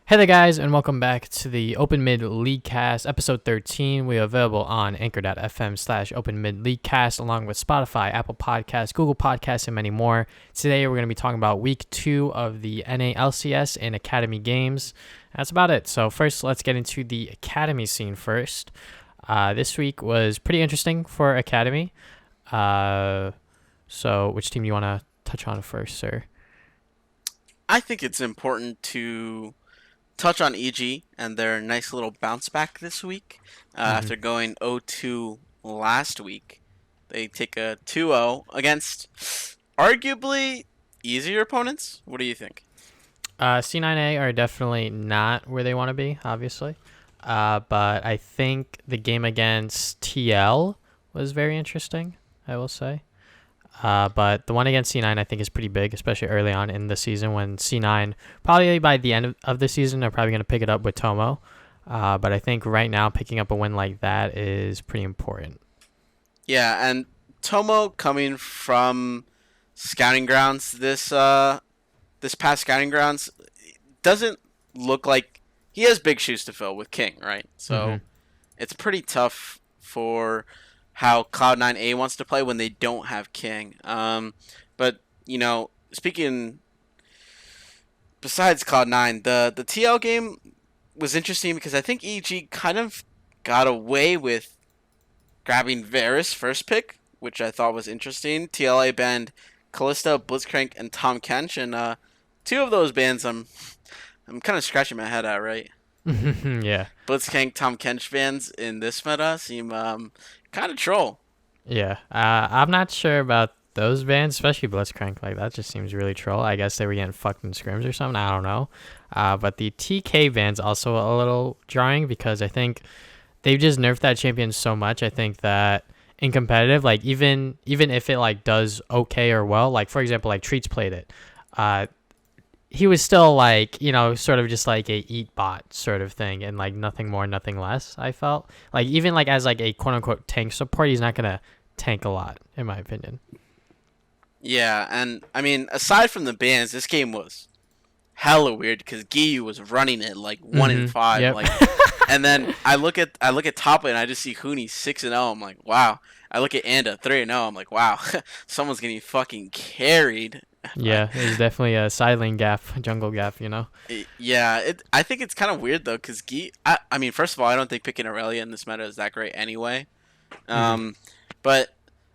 Hey there, guys, and welcome back to the Open Mid Leaguecast, episode 13. We are available on anchor.fm/Open Mid Leaguecast, along with Spotify, Apple Podcasts, Google Podcasts, and many more. Today, we're going to be talking about week 2 of the NA LCS and Academy games. That's about it. So first, let's get into the Academy scene first. This week was pretty interesting for Academy. So which team do you want to touch on first, sir? I think it's important to touch on EG and their nice little bounce back this week. After going 0-2 last week, they take a 2-0 against arguably easier opponents. What do you think? C9A are definitely not where they want to be, obviously. But I think the game against TL was very interesting, I will say. But the one against C9 I think is pretty big, especially early on in the season when C9, probably by the end of the season, are probably going to pick it up with Tomo. But I think right now picking up a win like that is pretty important. Yeah, and Tomo coming from scouting grounds this past scouting grounds doesn't look like he has big shoes to fill with King, right? So it's pretty tough for how Cloud9A wants to play when they don't have King. But speaking besides Cloud9, the TL game was interesting because I think EG kind of got away with grabbing Varus first pick, which I thought was interesting. TLA banned Kalista, Blitzcrank, and Tom Kench, and two of those bans I'm kind of scratching my head at, right? Yeah. Blitzcrank, Tom Kench bans in this meta seem kind of troll. Yeah. I'm not sure about those bans, especially Blitzcrank. Like, that just seems really troll. I guess they were getting fucked in scrims or something. I don't know. But the TK ban's also a little jarring because I think they've just nerfed that champion so much. I think that in competitive, like even if it like does okay or well, like for example, like Treats played it. He was still like, sort of just like a eat bot sort of thing and like nothing more, nothing less, I felt. Like even like as like a quote unquote tank support, he's not gonna tank a lot, in my opinion. Yeah, and I mean, aside from the bans, this game was hella weird because Giyu was running it like 1-5, Yep. like, and then I look at top lane, and I just see Huni 6-0. I'm like, wow. I look at Anda 3-0. I'm like, wow, someone's getting fucking carried. Yeah, it's definitely a side lane gap, jungle gap, Yeah, I think it's kind of weird though, cause I mean, first of all, I don't think picking Aurelia in this meta is that great anyway. But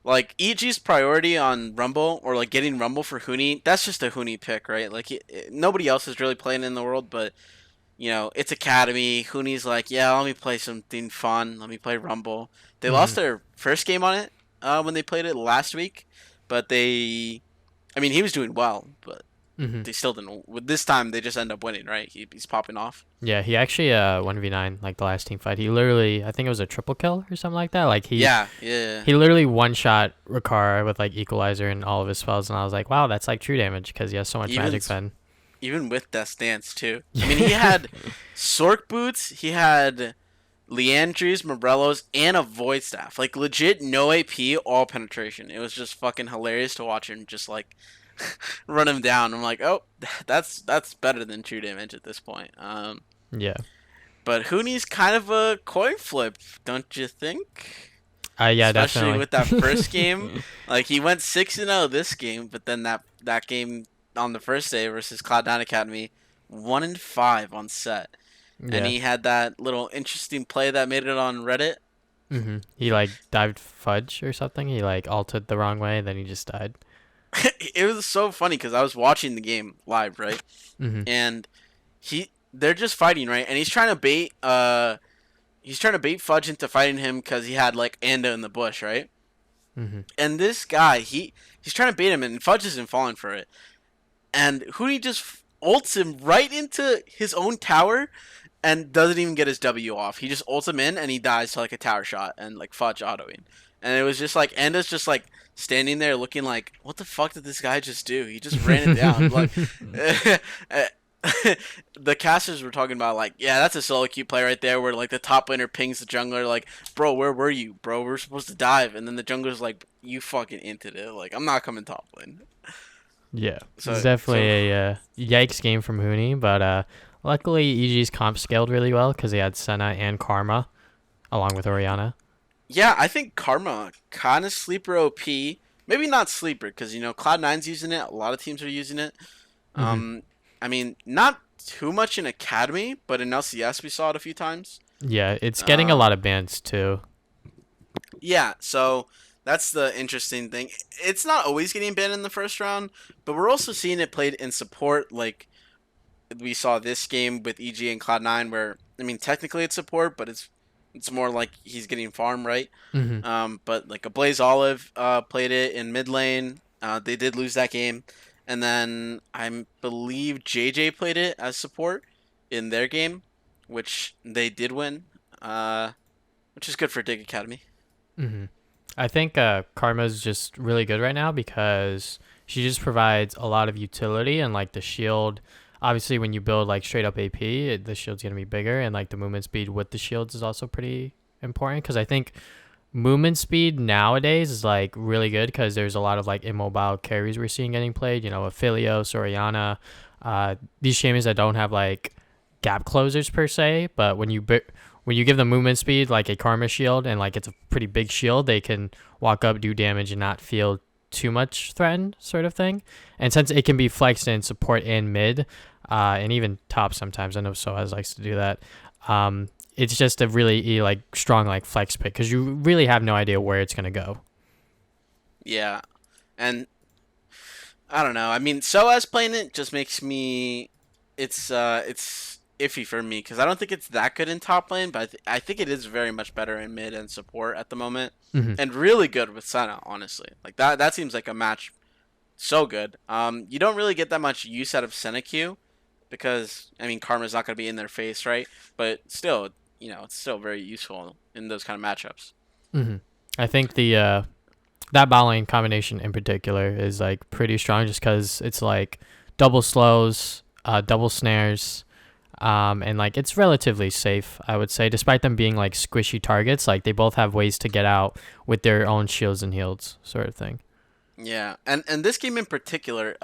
like EG's priority on Rumble or like getting Rumble for Huni, that's just a Huni pick, right? Like nobody else is really playing in the world, but it's Academy. Huni's like, yeah, let me play something fun. Let me play Rumble. They lost their first game on it when they played it last week, but I mean, he was doing well, but they still didn't. With this time, they just end up winning, right? He's popping off. Yeah, he actually 1v9 like the last team fight. He literally, I think it was a triple kill or something like that. Like Yeah. he literally one shot Ricard with like equalizer and all of his spells, and I was like, wow, that's like true damage because he has so much magic pen. Even with Death's Dance too. I mean, he had Sork boots, he had Leandries, Morellos, and a Void Staff. Like legit, no AP, all penetration. It was just fucking hilarious to watch him just like run him down. I'm like, oh, that's better than true damage at this point. Yeah. But Huni's kind of a coin flip, don't you think? Yeah, Especially definitely. with that first game. Like he went 6-0 this game, but then that game on the first day versus Cloud9 Academy, 1-5 on set. Yeah. And he had that little interesting play that made it on Reddit. He like dived fudge or something. He like ulted the wrong way, then he just died. It was so funny because I was watching the game live, right? And they're just fighting, right? And he's trying to bait Fudge into fighting him because he had like Anda in the bush, right? And this guy, he's trying to bait him, and Fudge isn't falling for it. And Hootie just ults him right into his own tower and doesn't even get his W off. He just ults him in, and he dies to like a tower shot and like Fudge autoing. And it was just like Anda's just like standing there looking like, what the fuck did this guy just do? He just ran it down. Like the casters were talking about like, yeah, that's a solo queue play right there where like the top laner pings the jungler like, bro, where were you, bro? We're supposed to dive, and then the jungler's like, you fucking inted it. Like, I'm not coming top lane. Yeah, it's definitely a yikes game from Hooney, but Luckily, EG's comp scaled really well because they had Senna and Karma along with Oriana. Yeah, I think Karma kind of sleeper OP. Maybe not sleeper because Cloud9's using it. A lot of teams are using it. Hmm. Um, I mean, not too much in Academy, but in LCS we saw it a few times. Yeah, it's getting a lot Um, of bans too. yeah, so that's the interesting thing. It's not always getting banned in the first round, but we're also seeing it played in support. Like we saw this game with EG and Cloud9, where I mean, technically it's support, but it's more like he's getting farm, right? Hmm. But like a Blaze Olive played it in mid lane. They did lose that game, and then I believe JJ played it as support in their game, which they did win, which is good for Dig Academy. Hmm. I think Karma's just really good right now because she just provides a lot of utility and like the shield. Obviously, when you build like straight up AP, the shield's gonna be bigger, and like the movement speed with the shields is also pretty important because I think movement speed nowadays is like really good because there's a lot of like immobile carries we're seeing getting played. Aphelios, Oriana, these champions that don't have like gap closers per se, but when you give them movement speed like a Karma shield and like it's a pretty big shield, they can walk up, do damage, and not feel too much threatened, sort of thing. And since it can be flexed in support and mid, and even top sometimes, I know Soaz likes to do that. It's just a really like strong like flex pick because you really have no idea where it's gonna go. Yeah, and I don't know. I mean, Soaz playing it just makes me. It's iffy for me because I don't think it's that good in top lane, but I think it is very much better in mid and support at the moment, Hmm. and really good with Senna. Honestly, like that seems like a match so good. You don't really get that much use out of Senna Q because I mean Karma's not gonna be in their face, right? But still, it's still very useful in those kind of matchups. Hmm. I think the that bot lane combination in particular is like pretty strong just because it's like double slows, double snares, and like it's relatively safe, I would say, despite them being like squishy targets. Like they both have ways to get out with their own shields and heals, sort of thing. Yeah, and this game in particular,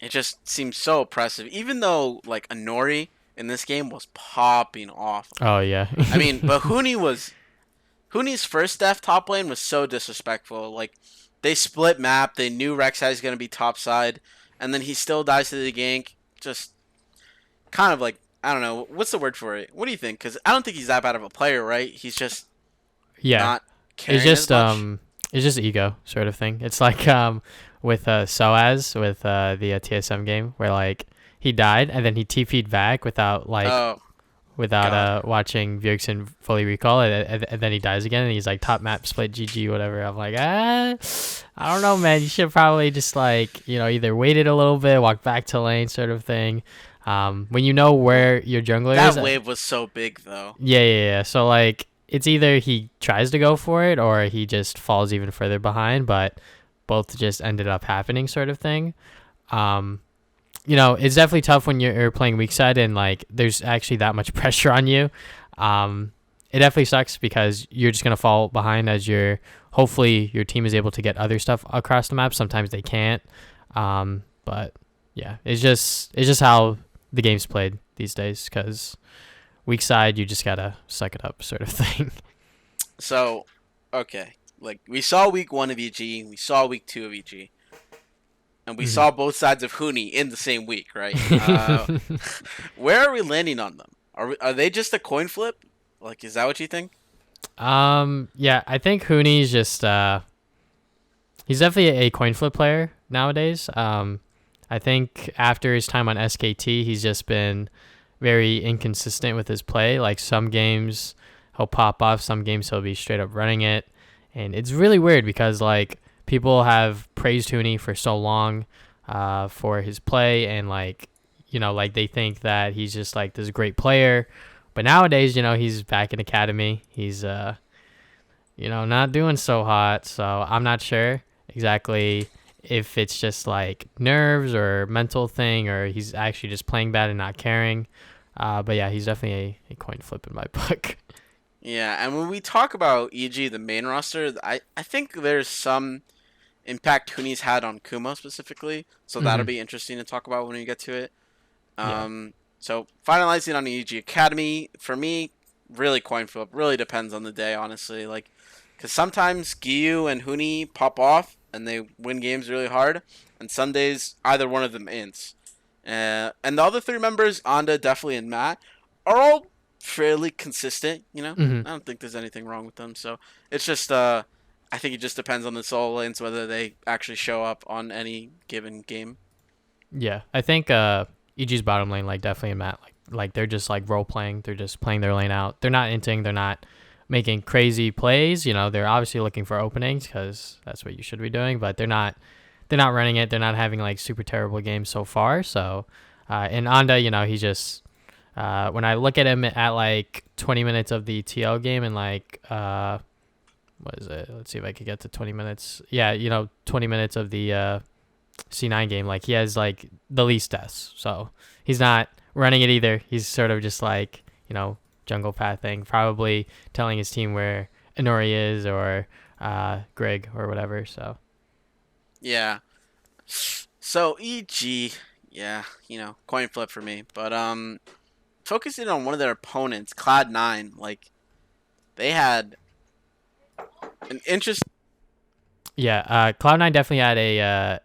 it just seems so oppressive. Even though like Anori in this game was popping off. Oh yeah. I mean, but Huni's first death top lane was so disrespectful. Like they split map, they knew Rek'Sai is gonna be top side, and then he still dies to the gank. Just kind of like I don't know what's the word for it. What do you think? Because I don't think he's that bad of a player, right? He's just Yeah, not it's caring as just much. it's just ego sort of thing. It's like with Soaz with the TSM game where like he died and then he TP'd back Oh without God. watching Bjergsen fully recall it, and then he dies again and he's like top map split GG whatever. I'm like I don't know, man. You should probably just like either waited a little bit, walk back to lane sort of thing. When you know where your jungler is. That wave was so big though. Yeah. So like it's either he tries to go for it or he just falls even further behind, but both just ended up happening sort of thing. Um it's definitely tough when you're playing weak side and like there's actually that much pressure on you. It definitely sucks because you're just gonna fall behind as hopefully your team is able to get other stuff across the map. Sometimes they can't. But yeah, it's just how the game's played these days because weak side you just gotta suck it up sort of thing. So okay, like we saw week one of EG, we saw week two of EG, and we Mhm. saw both sides of Huni in the same week, right? Where are we landing on them? Are they just a coin flip? Like, is that what you think? Yeah, I think Hooney's just he's definitely a coin flip player nowadays. I think after his time on SKT, he's just been very inconsistent with his play. Like some games he'll pop off, some games he'll be straight up running it, and it's really weird because like people have praised Hooney for so long, for his play and like like they think that he's just like this great player, but nowadays he's back in academy. He's not doing so hot. So I'm not sure exactly if it's just like nerves or mental thing or he's actually just playing bad and not caring. But yeah, he's definitely a coin flip in my book. Yeah, and when we talk about EG, the main roster, I think there's some impact Huni's had on Kumo specifically, so that'll Hmm. be interesting to talk about when we get to it. Yeah. Um, So finalizing on the EG Academy, for me, really coin flip. Really depends on the day, honestly. Like, because sometimes Giyu and Huni pop off and they win games really hard, and some days either one of them ints. And the other three members, Anda, definitely, and Matt, are all fairly consistent. Hmm. I don't think there's anything wrong with them. So it's just I think it just depends on the solo lanes whether they actually show up on any given game. Yeah, I think EG's bottom lane, like definitely in Matt, like they're just like role playing. They're just playing their lane out. They're not inting. They're not making crazy plays. They're obviously looking for openings because that's what you should be doing. But they're not running it. They're not having like super terrible games so far. So, and Anda, he's just when I look at him at like 20 minutes of the TL game and like what is it? Let's see if I could get to 20 minutes. Yeah, 20 minutes of the C9 game, like he has like the least deaths, so he's not running it either. He's sort of just like jungle pathing, probably telling his team where Inori is or Greg or whatever. So Yeah. So EG, yeah, coin flip for me. But focusing on one of their opponents, Cloud9, like they had an interest. yeah, Cloud9 definitely had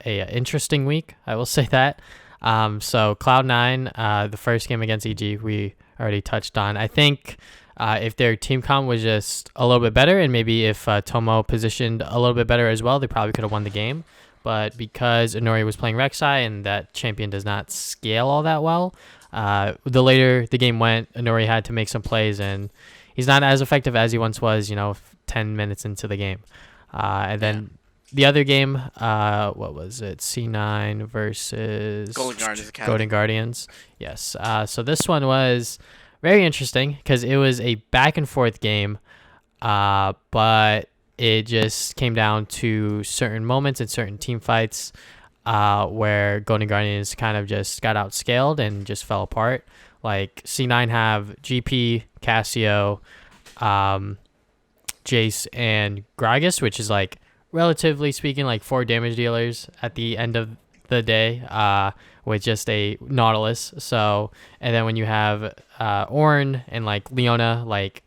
a interesting week, I will say that. So Cloud9, the first game against EG, we already touched on. I think if their team comp was just a little bit better, and maybe if Tomo positioned a little bit better as well, they probably could have won the game. But because Inori was playing Rek'Sai and that champion does not scale all that well, the later the game went, Inori had to make some plays, and he's not as effective as he once was, 10 minutes into the game. And then the other game, what was it? C9 versus Golden Guardians Academy. Golden Guardians. Yes. So this one was very interesting because it was a back and forth game, but it just came down to certain moments and certain team fights where Golden Guardians kind of just got outscaled and just fell apart. Like C9 have GP, Cassio, Jace, and Gragas, which is like relatively speaking like 4 damage dealers at the end of the day with just a Nautilus. So, and then when you have Ornn and like Leona, like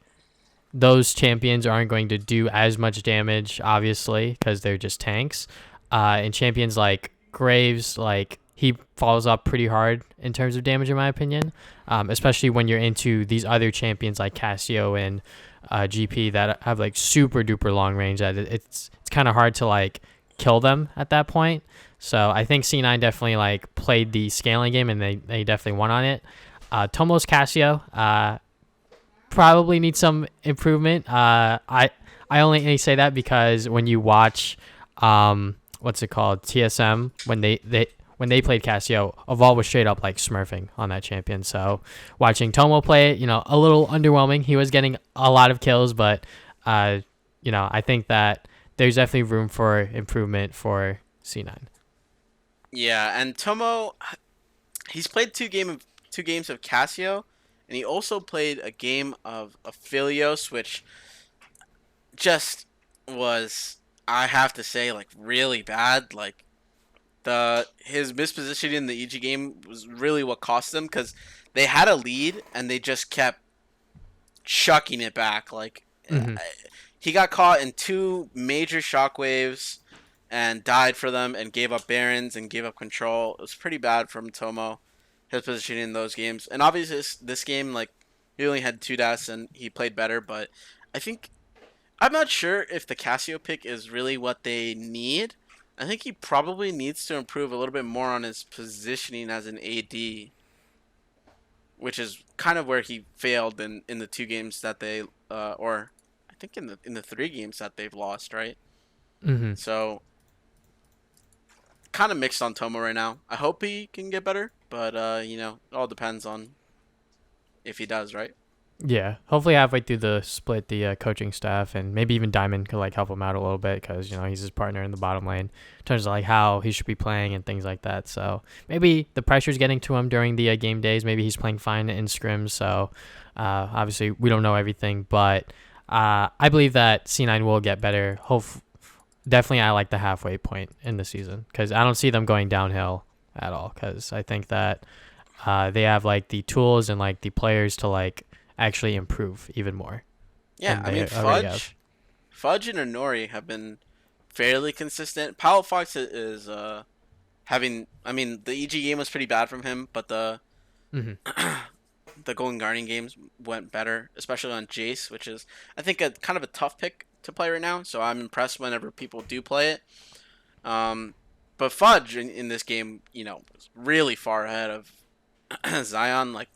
those champions aren't going to do as much damage, obviously, because they're just tanks. And champions like Graves, like he falls up pretty hard in terms of damage, in my opinion, especially when you're into these other champions like Cassio and GP that have like super duper long range. That it's kind of hard to like kill them at that point. So I think C9 definitely like played the scaling game and they definitely won on it. Tomo's Cassio probably needs some improvement. I only say that because when you watch what's it called, TSM, when they played Cassio, Evolve was straight up like smurfing on that champion. So watching Tomo play it, a little underwhelming. He was getting a lot of kills, but I think that there's definitely room for improvement for C9. Yeah, and Tomo, he's played two games of Cassio, and he also played a game of Aphelios, which just was, I have to say, like really bad. Like his mispositioning in the EG game was really what cost them, because they had a lead and they just kept chucking it back. Like he got caught in 2 major shockwaves and died for them and gave up Barons and gave up control. It was pretty bad from Tomo, his positioning in those games. And obviously this game, like, he only had 2 deaths and he played better, but I'm not sure if the Cassio pick is really what they need. I think he probably needs to improve a little bit more on his positioning as an AD, which is kind of where he failed in the 2 games that they or I think in the 3 games that they've lost, right? Mm-hmm. So kind of mixed on Tomo right now. I hope he can get better, but it all depends on if he does, right? Yeah, hopefully halfway through the split, the coaching staff and maybe even Diamond could like help him out a little bit because he's his partner in the bottom lane in terms of like how he should be playing and things like that. So maybe the pressure's getting to him during the game days. Maybe he's playing fine in scrims. So obviously we don't know everything, but I believe that C9 will get better. Definitely, I like the halfway point in the season because I don't see them going downhill at all. Because I think that they have like the tools and like the players to like actually improve even more Yeah, than I mean they already have. Fudge and Honori have been fairly consistent. Powell Fox is having. I mean, the EG game was pretty bad from him, but Hmm. the Golden Guardian games went better, especially on Jace, which is I think a kind of a tough pick to play right now. So I'm impressed whenever people do play it. Um, but Fudge in this game, was really far ahead of Zion. Like,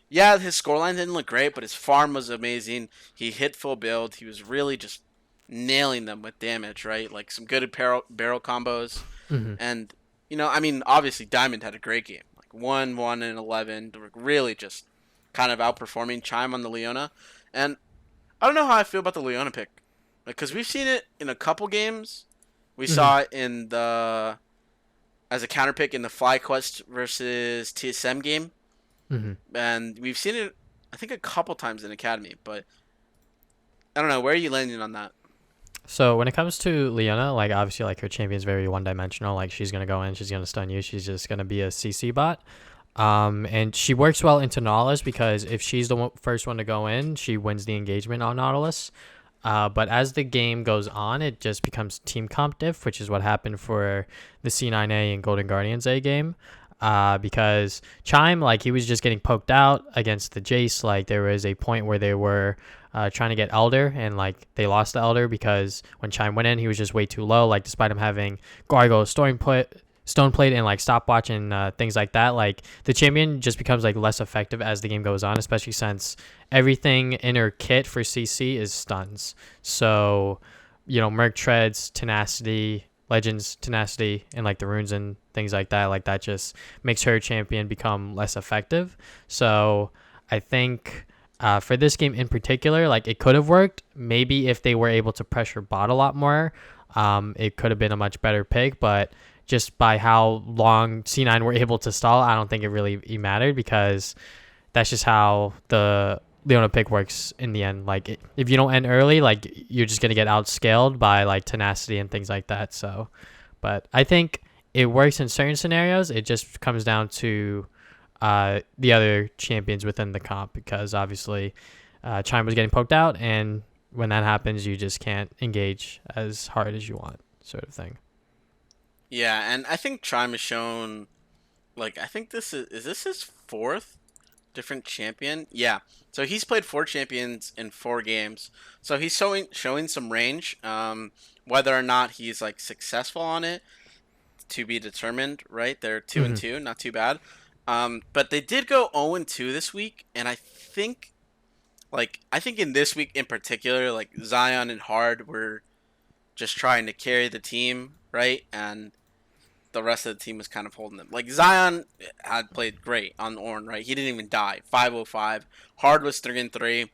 yeah, his scoreline didn't look great, but his farm was amazing. He hit full build. He was really just nailing them with damage, right? Like some good barrel combos. Hmm. And, I mean, obviously Diamond had a great game. Like 1, 1, and 11. Really just kind of outperforming Chime on the Leona. And I don't know how I feel about the Leona pick. Because we've seen it in a couple games. We Hmm. saw it as a counter pick in the FlyQuest versus TSM game. Hmm. And we've seen it, I think, a couple times in Academy. But I don't know. Where are you landing on that? So when it comes to Leona, like obviously like her champion's very one dimensional. Like she's gonna go in, she's gonna stun you, she's just gonna be a CC bot. And she works well into Nautilus because if she's the first one to go in, she wins the engagement on Nautilus. But as the game goes on, it just becomes team comp diff, which is what happened for the C9A and Golden Guardians A game. Because Chime, like, he was just getting poked out against the Jace. Like, there was a point where they were trying to get Elder, and, like, they lost the Elder because when Chime went in, he was just way too low. Like, despite him having Gargoyle, Stone Plate, and, like, Stopwatch and things like that, like, the champion just becomes, like, less effective as the game goes on, especially since everything in her kit for CC is stuns. So, Merc Treads, Tenacity, Legends, Tenacity, and like the runes and things like that just makes her champion become less effective. So I think for this game in particular, like it could have worked. Maybe if they were able to pressure bot a lot more, it could have been a much better pick. But just by how long C9 were able to stall, I don't think it really mattered because that's just how the Leona pick works in the end. Like if you don't end early, like you're just gonna get outscaled by like tenacity and things like that. So, but I think it works in certain scenarios. It just comes down to the other champions within the comp because obviously Chime was getting poked out, and when that happens, you just can't engage as hard as you want, sort of thing. Yeah, and I think Chime has shown, like, I think is this his fourth different champion? Yeah. So he's played 4 champions in 4 games. So he's showing some range. Whether or not he's like successful on it to be determined. Right? They're 2-2, not too bad. But they did go 0-2 this week, and I think in this week in particular, like Zion and Hard were just trying to carry the team, right? And the rest of the team was kind of holding them. Like Zion had played great on Ornn, right? He didn't even die. 505. Hard was 3-3.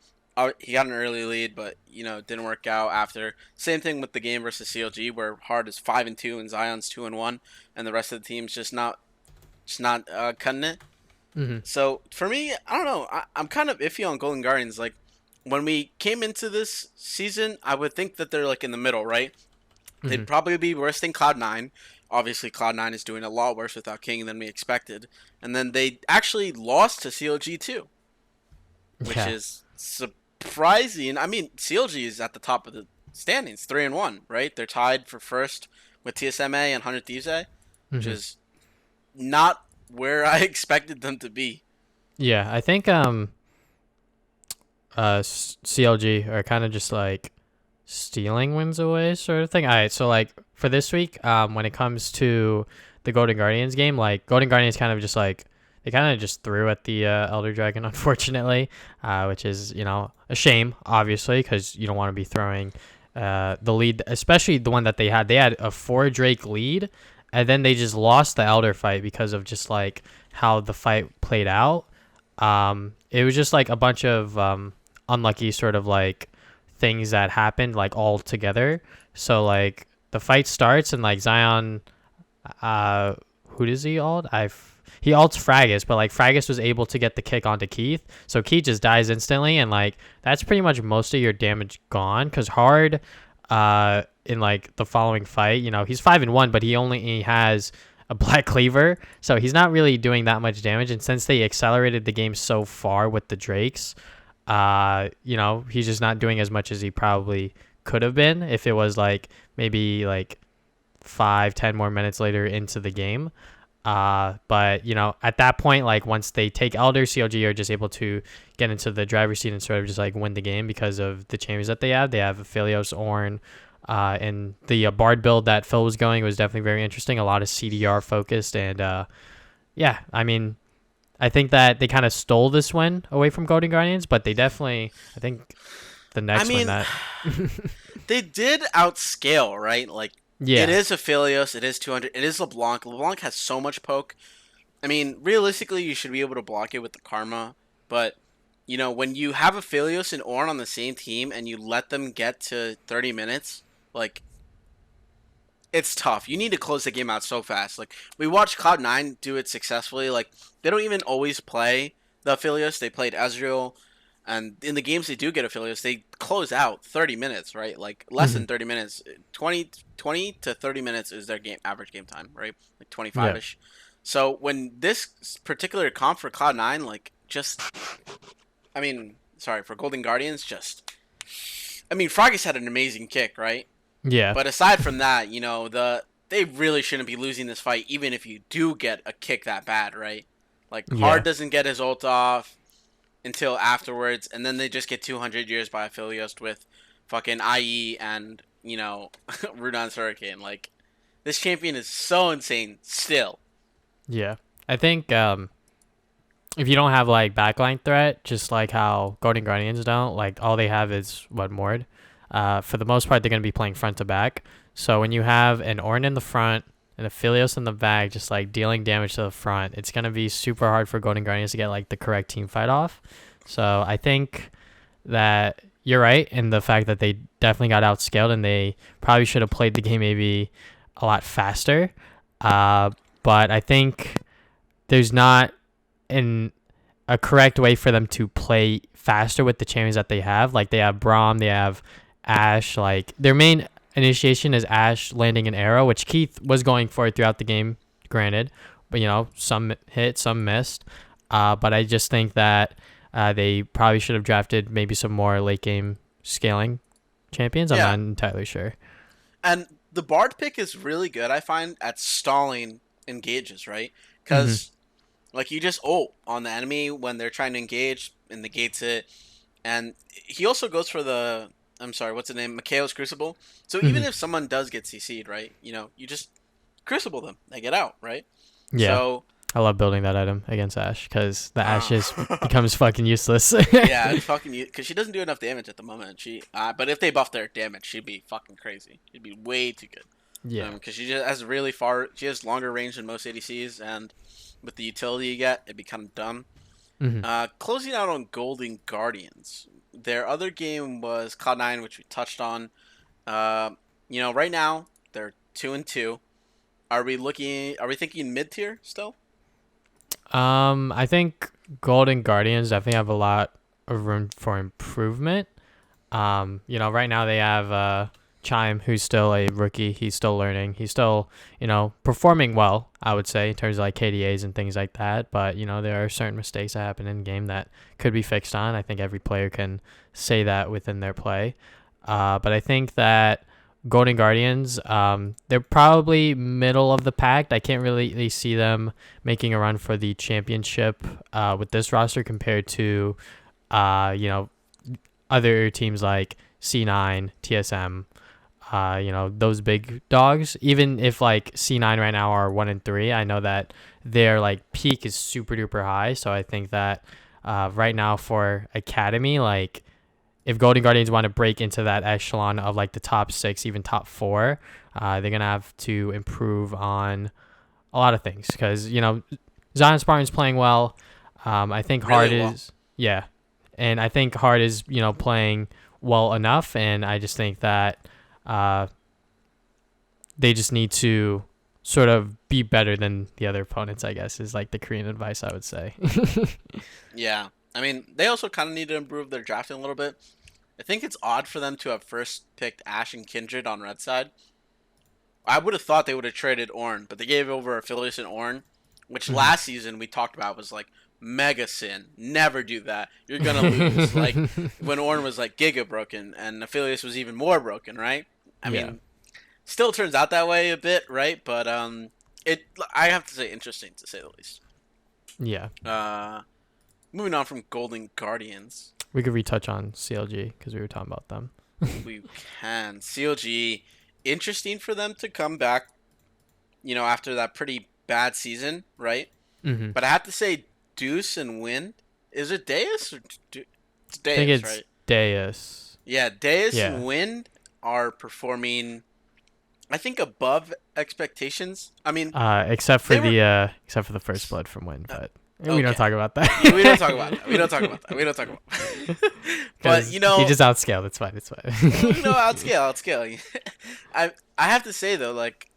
He got an early lead, but didn't work out after. Same thing with the game versus CLG, where Hard is 5-2 and Zion's 2-1, and the rest of the team's just not cutting it. Mm-hmm. So for me, I don't know. I'm kind of iffy on Golden Guardians. Like when we came into this season, I would think that they're like in the middle, right? Mm-hmm. They'd probably be worse than Cloud9. Obviously, Cloud9 is doing a lot worse without King than we expected. And then they actually lost to CLG too, which Yeah. is surprising. I mean, CLG is at the top of the standings, 3-1, right? They're tied for first with TSMA and 100 Thieves, which Mm-hmm. is not where I expected them to be. Yeah, I think CLG are kind of just like stealing wins away sort of thing. All right, so like for this week, when it comes to the Golden Guardians game, like Golden Guardians kind of just like they kind of just threw at the Elder Dragon, unfortunately, which is a shame, obviously, because you don't want to be throwing the lead, especially the one that they had. They had a 4 Drake lead, and then they just lost the Elder fight because of just like how the fight played out. It was just like a bunch of unlucky sort of like things that happened like all together. So like the fight starts and like Zion, who does he ult? He ults Fragus, but like Fragus was able to get the kick onto Keith, so Keith just dies instantly, and like that's pretty much most of your damage gone. Cause Hard, in like the following fight, he's 5-1, but he only has a Black Cleaver, so he's not really doing that much damage. And since they accelerated the game so far with the Drakes, he's just not doing as much as he probably could have been if it was like maybe like 5-10 more minutes later into the game. But at that point, like once they take Elder, CLG are just able to get into the driver's seat and sort of just like win the game because of the champions that they have. They have Aphelios, Ornn, and the Bard build that Phil was going was definitely very interesting. A lot of CDR focused, and yeah, I mean, I think that they kind of stole this win away from Golden Guardians, but they definitely, I think the next win that they did outscale, right? Like, yeah, it is Aphelios, it is 200, it is LeBlanc. LeBlanc has so much poke. I mean, realistically, you should be able to block it with the Karma, but when you have Aphelios and Ornn on the same team and you let them get to 30 minutes, like, it's tough. You need to close the game out so fast. Like, we watched Cloud9 do it successfully. Like, they don't even always play the Aphelios. They played Ezreal, and in the games they do get Aphelios, they close out 30 minutes, right? Like, less than 30 minutes. 20 to 30 minutes is their average game time, right? Like, 25-ish. Yeah. So, when this particular comp for Cloud9, like, for Golden Guardians, Froggy's had an amazing kick, right? Yeah. But aside from that, they really shouldn't be losing this fight, even if you do get a kick that bad, right? Like, Hard doesn't get his ult off until afterwards, and then they just get 200 years by Aphelios with fucking IE and, Rudon's Hurricane. Like, this champion is so insane still. Yeah. I think if you don't have, like, backline threat, just like how Golden Guardians don't, like, all they have is, Mord. For the most part, they're going to be playing front to back. So when you have an Ornn in the front and a Aphelios in the back, just like dealing damage to the front, it's going to be super hard for Golden Guardians to get like the correct team fight off. So I think that you're right in the fact that they definitely got outscaled and they probably should have played the game maybe a lot faster. But I think there's not a correct way for them to play faster with the champions that they have. Like, they have Braum, they have Ashe. Like, their main initiation is Ashe landing an arrow, which Keith was going for throughout the game, granted. But, some hit, some missed. But I just think that they probably should have drafted maybe some more late game scaling champions. I'm not entirely sure. And the Bard pick is really good, I find, at stalling engages, right? Because, like, you just ult on the enemy when they're trying to engage and negates it. And he also goes for the, what's the name? Mikael's Crucible. So even if someone does get CC'd, right, you just Crucible them. They get out, right? Yeah. So I love building that item against Ashe because the Ashe becomes fucking useless. Yeah, it's fucking because she doesn't do enough damage at the moment. But if they buff their damage, she'd be fucking crazy. She'd be way too good. Yeah. Because she just has she has longer range than most ADCs, and with the utility you get, it'd be kind of dumb. Closing out on Golden Guardians, their other game was Cloud9, which we touched on. Right now they're 2-2. Are we thinking mid tier still? I think Golden Guardians definitely have a lot of room for improvement. Right now they have Chime, who's still a rookie. He's still learning. He's still, performing well, I would say, in terms of like KDAs and things like that. But, there are certain mistakes that happen in game that could be fixed on. I think every player can say that within their play. But I think that Golden Guardians, they're probably middle of the pack. I can't really see them making a run for the championship with this roster compared to, other teams like C9, TSM, those big dogs. Even if like C9 right now are 1-3, I know that their like peak is super duper high. So I think that right now for Academy, like if Golden Guardians want to break into that echelon of like the top 6, even top 4, they're gonna have to improve on a lot of things because Zion Spartan's playing well. I think Hard is and I think Hard is playing well enough, and I just think that they just need to sort of be better than the other opponents, I guess, is like the Korean advice I would say. Yeah. I mean, they also kind of need to improve their drafting a little bit. I think it's odd for them to have first picked Ashe and Kindred on red side. I would have thought they would have traded Ornn, but they gave over Affiliates and Ornn, which last season we talked about was like mega sin. Never do that. You're gonna lose. Like when Ornn was like giga broken and Affiliates was even more broken, right? I mean, still turns out that way a bit, right? But I have to say interesting to say the least. Yeah. Moving on from Golden Guardians. We could retouch on CLG because we were talking about them. We can. CLG, interesting for them to come back, after that pretty bad season, right? Mm-hmm. But I have to say, Deuce and Wind, is it Deus or it's Deus, I think it's right? Deus. Yeah, Deus and Wind are performing, I think, above expectations. I mean, except for the first blood from Wind, but we don't talk about that. Yeah, we don't talk about that. But he just outscaled. It's fine. Outscale. I have to say though, like,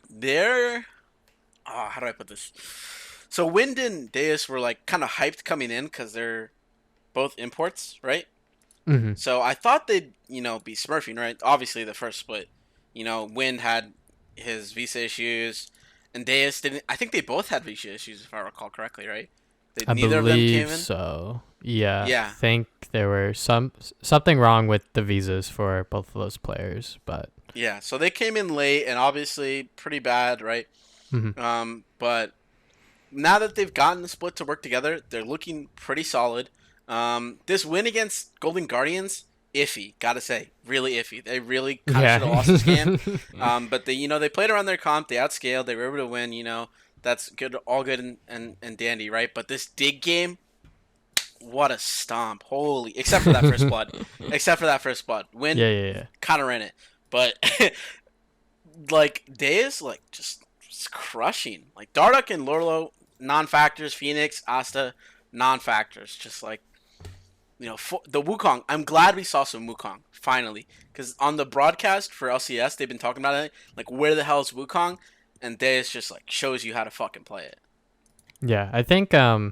they're how do I put this? So Wind and Deus were like kind of hyped coming in because they're both imports, right? Mm-hmm. So I thought they'd be smurfing, right? Obviously the first split, Wind had his visa issues, and Deus didn't. I think they both had visa issues if I recall correctly, right? Neither of them came in. So yeah. I think there were something wrong with the visas for both of those players, but yeah. So they came in late and obviously pretty bad, right? Mm-hmm. But now that they've gotten the split to work together, they're looking pretty solid. This win against Golden Guardians, iffy, gotta say, really iffy. They really kind of should have lost this game. But they played around their comp, they outscaled, they were able to win. That's good, all good and dandy, right? But this dig game, what a stomp! Holy, except for that first blood. Win, kind of ran it, but like Deus, like just crushing. Like Dardoch and Lorlo, non-factors. Phoenix, Asta, non-factors. Just like, the Wukong. I'm glad we saw some Wukong finally, because on the broadcast for LCS, they've been talking about it. Like, where the hell is Wukong? And Deus just like shows you how to fucking play it. Yeah, I think I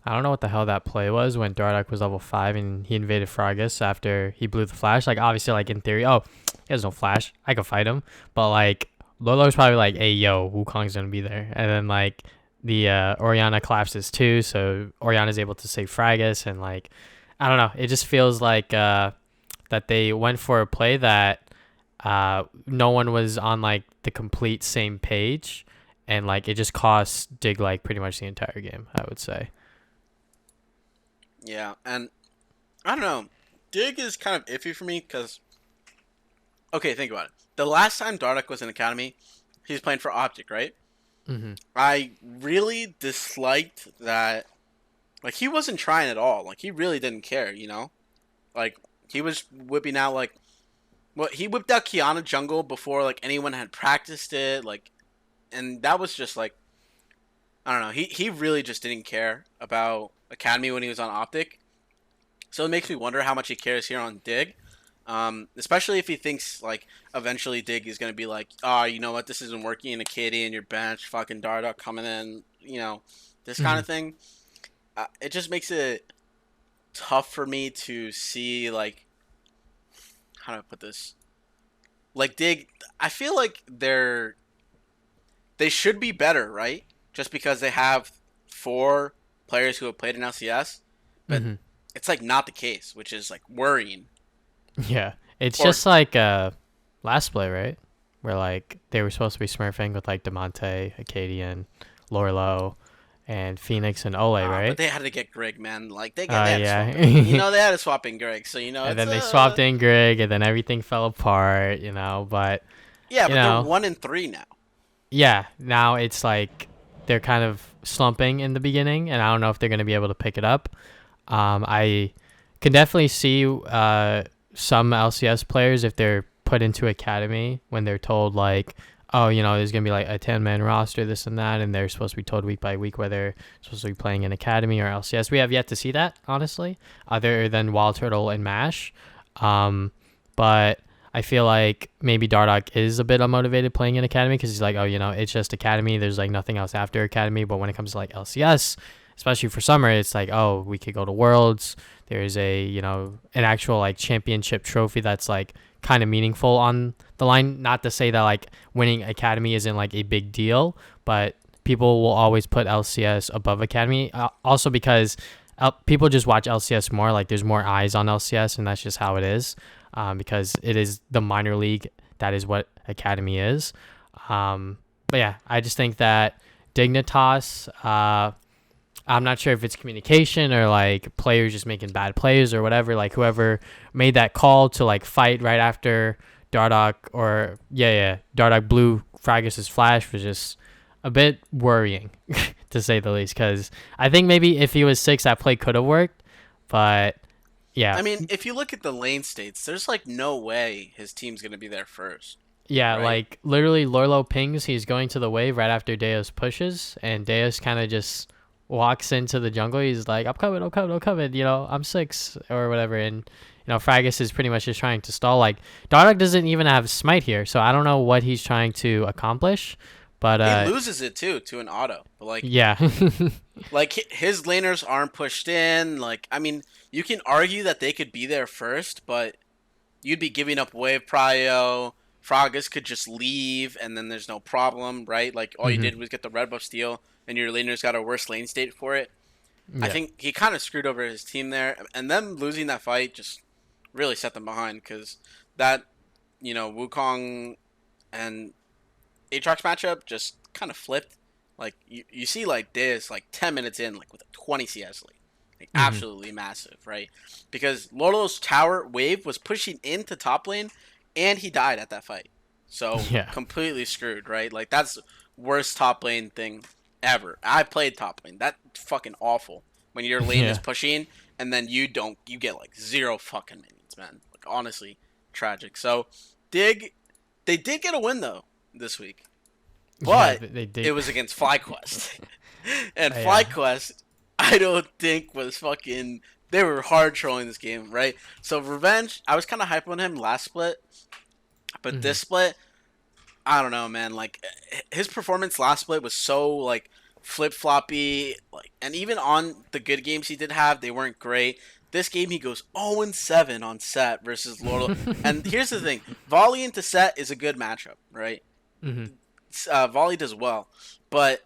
don't know what the hell that play was when Dardoch was level 5 and he invaded Froggus after he blew the flash. Like, obviously, like in theory, he has no flash, I could fight him. But like Lolo's probably like, hey yo, Wukong's gonna be there. And then like the Orianna collapses too, so Orianna's able to save Froggus, and like I don't know, it just feels like that they went for a play that no one was on like the complete same page, and like it just cost Dig like pretty much the entire game, I would say. Yeah, and I don't know, Dig is kind of iffy for me because, okay, think about it. The last time Dardoch was in Academy, he was playing for Optic, right? Mm-hmm. I really disliked that. Like, he wasn't trying at all. Like, he really didn't care, Like, he was whipping out, like, he whipped out Kiana jungle before, like, anyone had practiced it, like, and that was just, like, I don't know. He really just didn't care about Academy when he was on Optic. So it makes me wonder how much he cares here on Dig. Especially if he thinks, like, eventually Dig is going to be like, you know what, this isn't working in a KD in your bench, fucking Dardoch coming in, this kind of thing. It just makes it tough for me to see, like, how do I put this? Like, Dig, I feel like they should be better, right? Just because they have 4 players who have played in LCS, but it's, like, not the case, which is, like, worrying. Yeah, it's just like last play, right? Where like they were supposed to be smurfing with like Demonte, Acadian, Lorlo, and Phoenix and Ole, right? But they had to get Greg, man. Like they got they had to swap in Greg. So and then they swapped in Greg, and then everything fell apart, But they're 1-3 now. Yeah, now it's like they're kind of slumping in the beginning, and I don't know if they're going to be able to pick it up. I can definitely see some LCS players, if they're put into Academy, when they're told like, there's going to be like a 10-man roster, this and that, and they're supposed to be told week by week whether they're supposed to be playing in Academy or LCS. We have yet to see that, honestly, other than Wild Turtle and MASH. But I feel like maybe Dardoch is a bit unmotivated playing in Academy because he's like, it's just Academy. There's like nothing else after Academy. But when it comes to like LCS, especially for summer, it's like, we could go to Worlds. There's a, an actual like championship trophy that's like kind of meaningful on the line. Not to say that like winning Academy isn't like a big deal, but people will always put LCS above Academy. Also because people just watch LCS more. Like there's more eyes on LCS, and that's just how it is. Because it is the minor league. That is what Academy is. But yeah, I just think that Dignitas, I'm not sure if it's communication or like players just making bad plays or whatever. Like whoever made that call to like fight right after Dardoch Dardoch blew Fragus's flash was just a bit worrying to say the least. Because I think maybe if he was 6, that play could have worked. But yeah. I mean, if you look at the lane states, there's like no way his team's going to be there first. Yeah, right? like literally Lorlo pings, he's going to the wave right after Deus pushes, and Deus kind of just walks into the jungle. He's like, I'm coming, I'm 6 or whatever. And, Fragus is pretty much just trying to stall. Like, Dardoch doesn't even have smite here, so I don't know what he's trying to accomplish. But he loses it too to an auto. But like, yeah. like his laners aren't pushed in. Like, I mean, you can argue that they could be there first, but you'd be giving up wave prio. Fragus could just leave, and then there's no problem, right? Like, all you did was get the red buff steal, and your laner's got a worse lane state for it. Yeah. I think he kind of screwed over his team there, and them losing that fight just really set them behind, because that, Wukong and Aatrox matchup just kind of flipped. Like, you see, like, this, like, 10 minutes in, like, with a 20 CS lead. Like, absolutely massive, right? Because Lorlo's tower wave was pushing into top lane, and he died at that fight. So, completely screwed, right? Like, that's worst top lane thing ever. I played top lane. That's fucking awful. When your lane is pushing, and then you get, like, 0 fucking minions, man. Like, honestly, tragic. So, they did get a win, though, this week. But it was against FlyQuest. And FlyQuest, I don't think was fucking... They were hard trolling this game, right? So, Revenge, I was kind of hyped on him last split. But this split, I don't know, man. Like, his performance last split was so, like, flip-floppy. Like, and even on the good games he did have, they weren't great. This game, he goes 0-7 on set versus Lorlo. And here's the thing. Volley into set is a good matchup, right? Volley does well. But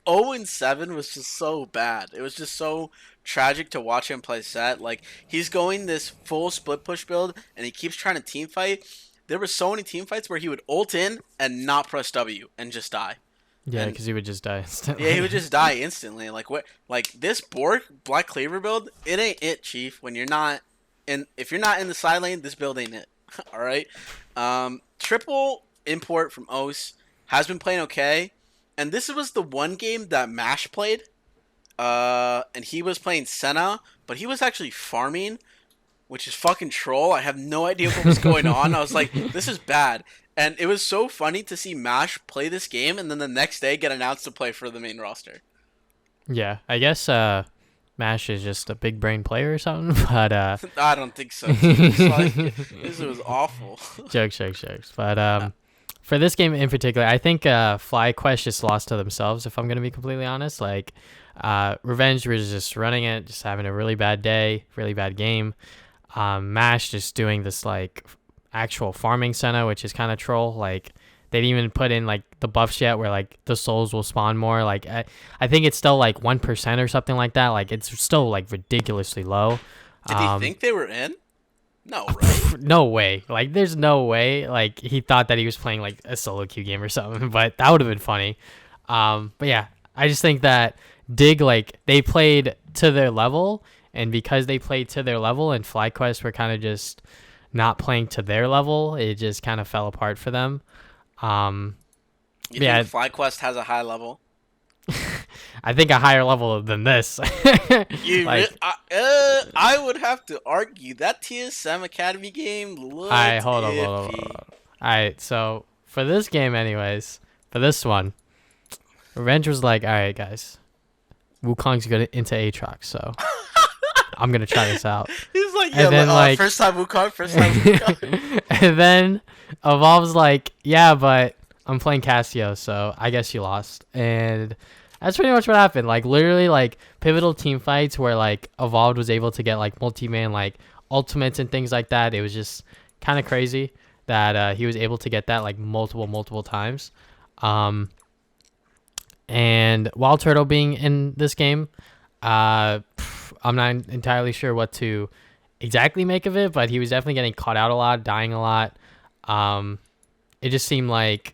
0-7 was just so bad. It was just so tragic to watch him play set. Like, he's going this full split push build, and he keeps trying to team fight. There were so many team fights where he would ult in and not press W and just die. Yeah, because he would just die instantly. Yeah, he would just die instantly. Like what? Like this Bork Black Cleaver build, it ain't it, Chief. When you're not if you're not in the side lane, this build ain't it. All right. Triple import from Ose has been playing okay, and this was the one game that Mash played. And he was playing Senna, but he was actually farming, which is fucking troll. I have no idea what was going on. I was like, this is bad. And it was so funny to see Mash play this game and then the next day get announced to play for the main roster. Yeah, I guess Mash is just a big brain player or something, but I don't think so. This was awful. Jokes. But for this game in particular, I think FlyQuest just lost to themselves, if I'm going to be completely honest. Like, Revenge was just running it, just having a really bad day, really bad game. Mash just doing this, like, actual farming Senna, which is kind of troll. Like, they didn't even put in, like, the buffs yet where, like, the souls will spawn more. Like, I think it's still, like, 1% or something like that. Like, it's still, like, ridiculously low. Did he think they were in? No, right? No way. Like, there's no way. Like, he thought that he was playing, like, a solo queue game or something, but that would have been funny. But yeah, I just think that Dig, like, they played to their level, and because they played to their level and FlyQuest were kind of just not playing to their level, it just kind of fell apart for them. You think FlyQuest has a high level? I think a higher level than this. I would have to argue that TSM Academy game looked hold on. All right, so for this game anyways, for this one, Revenge was like, all right, guys, Wukong's going into Aatrox, so I'm going to try this out. He's like, yeah, then, like, first time Wukong. And then Evolve's like, yeah, but I'm playing Cassio, so I guess you lost. And that's pretty much what happened. Like, literally, like, pivotal team fights where, like, Evolved was able to get, like, multi-man, like, ultimates and things like that. It was just kind of crazy that he was able to get that like multiple times. Um, and Wild Turtle being in this game, I'm not entirely sure what to exactly make of it, but he was definitely getting caught out a lot, dying a lot. Um, it just seemed like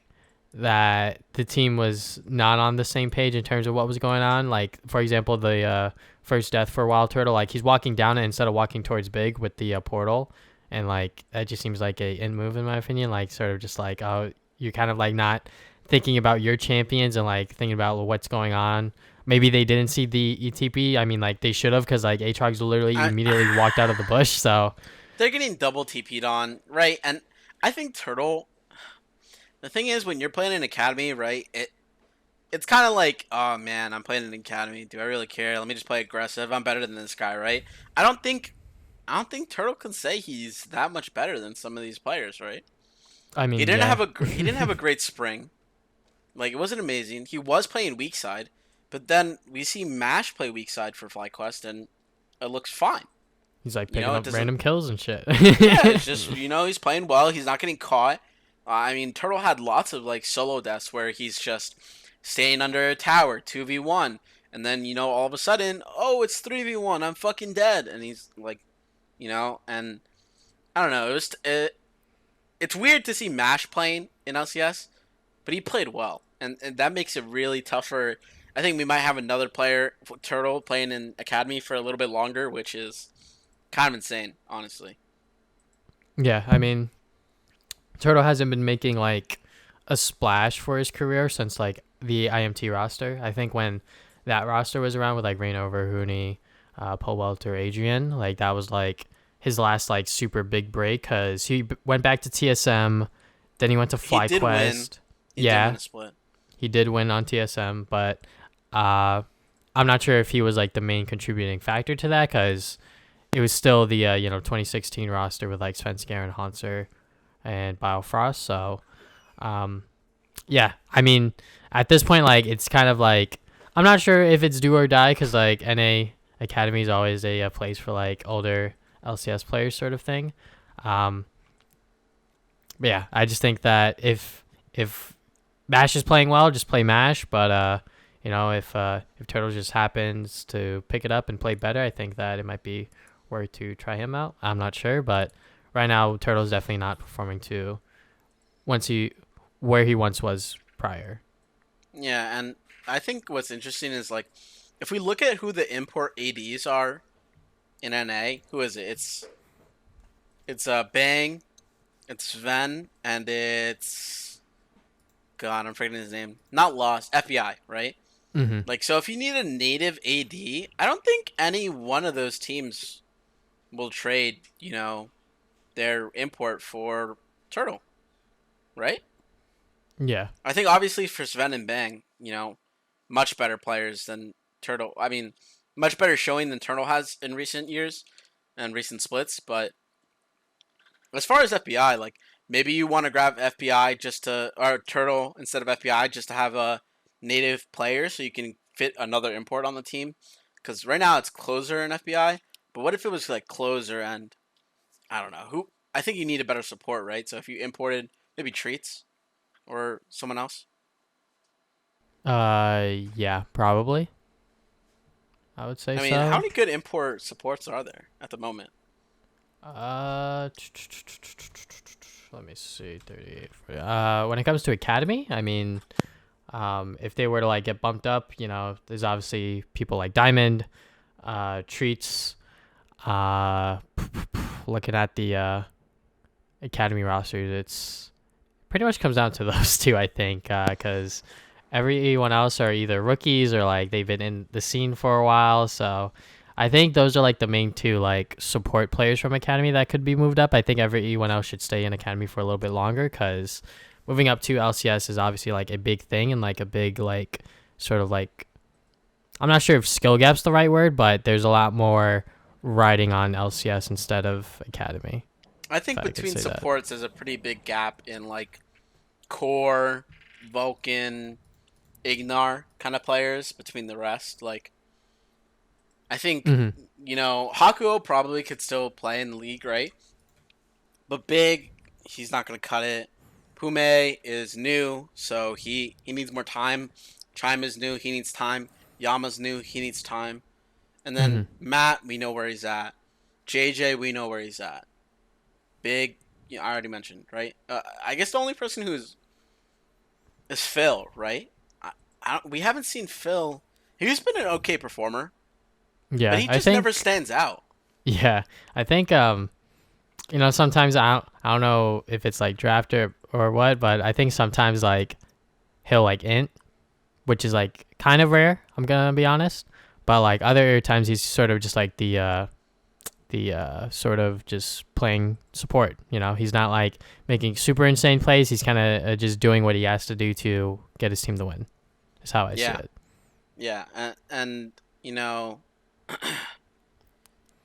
that the team was not on the same page in terms of what was going on. Like, for example, the first death for Wild Turtle, like he's walking down it instead of walking towards Big with the portal. And like, that just seems like a in move in my opinion. Like, sort of just like, oh, you're kind of like not thinking about your champions and like thinking about what's going on. Maybe they didn't see the ETP. I mean, like they should have, because like Aatrox literally I, immediately walked out of the bush. So they're getting double TP'd on, right? And I think Turtle. The thing is, when you're playing an academy, right? It's kind of like, oh man, I'm playing an academy. Do I really care? Let me just play aggressive. I'm better than this guy, right? I don't think Turtle can say he's that much better than some of these players, right? I He mean, didn't yeah, have he didn't have a great spring. Like it wasn't amazing. He was playing weak side, but then we see Mash play weak side for FlyQuest, and it looks fine. he's like You picking know, it up doesn't. random kills and shit. Yeah, it's just he's playing well. He's not getting caught. I mean, Turtle had lots of like solo deaths where he's just staying under a tower, 2v1, and then all of a sudden, oh, it's 3v1. I'm fucking dead, and he's like, and I don't know. It's weird to see Mash playing in LCS, but he played well, and that makes it really tough for. I think we might have another player, Turtle, playing in Academy for a little bit longer, which is kind of insane, honestly. Yeah, I mean, Turtle hasn't been making like a splash for his career since like the IMT roster. I think when that roster was around with like Rainover, Hooney, Paul Welter, Adrian, like that was like his last like super big break, because he went back to TSM, then he went to He did win. FlyQuest. He did win Yeah, a split. he did win on TSM, but uh, I'm not sure if he was like the main contributing factor to that, because it was still the 2016 roster with like Svenskeren and Hanser and Biofrost. So um, yeah, I mean, at this point, like it's kind of like I'm not sure if it's do or die, because like NA Academy is always a place for like older LCS players, sort of thing. Um, but yeah, I just think that if Mash is playing well, just play Mash. But if Turtle just happens to pick it up and play better, I think that it might be worth to try him out. I'm not sure, but right now Turtle's definitely not performing to where he once was prior. Yeah, and I think what's interesting is like if we look at who the import ADs are in NA, who is it? It's Bang, it's Sven, and it's God, I'm forgetting his name. Not Lost, FBI, right? Mm-hmm. Like so if you need a native AD, I don't think any one of those teams will trade, their import for Turtle, right? Yeah. I think obviously for Sven and Bang, much better players than Turtle. I mean, much better showing than Turtle has in recent years and recent splits. But as far as FBI, like maybe you want to grab FBI or Turtle instead of FBI just to have a native player so you can fit another import on the team. Because right now it's Closer and FBI. But what if it was like Closer and I don't know who? I think you need a better support, right? So if you imported maybe Treats or someone else. Yeah, probably. I would say I mean, how so. many good import supports are there at the moment? Uh, let me see, 38. 40. When it comes to Academy, I mean, if they were to like get bumped up, there's obviously people like Diamond, Treats, uh, looking at the Academy rosters, it's pretty much comes down to those two, I think, because everyone else are either rookies or like they've been in the scene for a while. So I think those are like the main two like support players from Academy that could be moved up. I think everyone else should stay in Academy for a little bit longer, because moving up to LCS is obviously like a big thing and like a big like sort of like, I'm not sure if skill gap's the right word, but there's a lot more riding on LCS instead of Academy. I If think I could between say that. supports there's a pretty big gap in like core, Vulcan, Ignar kind of players between the rest. Like I think Mm-hmm. Hakuo probably could still play in the league, right? But Big, he's not going to cut it. Pume is new, so he needs more time. Chime is new, he needs time. Yama's new, he needs time. And then Hmm. Matt, we know where he's at. JJ, we know where he's at. Big, I already mentioned, right? I guess the only person is Phil, right? We haven't seen Phil. He's been an okay performer, but Yeah, he I just never think. stands out. Yeah, I think. Sometimes I don't know if it's like draft or what, but I think sometimes like he'll like int, which is like kind of rare. I'm gonna be honest, but like other times he's sort of just like the sort of just playing support. He's not like making super insane plays. He's kind of just doing what he has to do to get his team to win. Is how I see Yeah, it. yeah, and you know,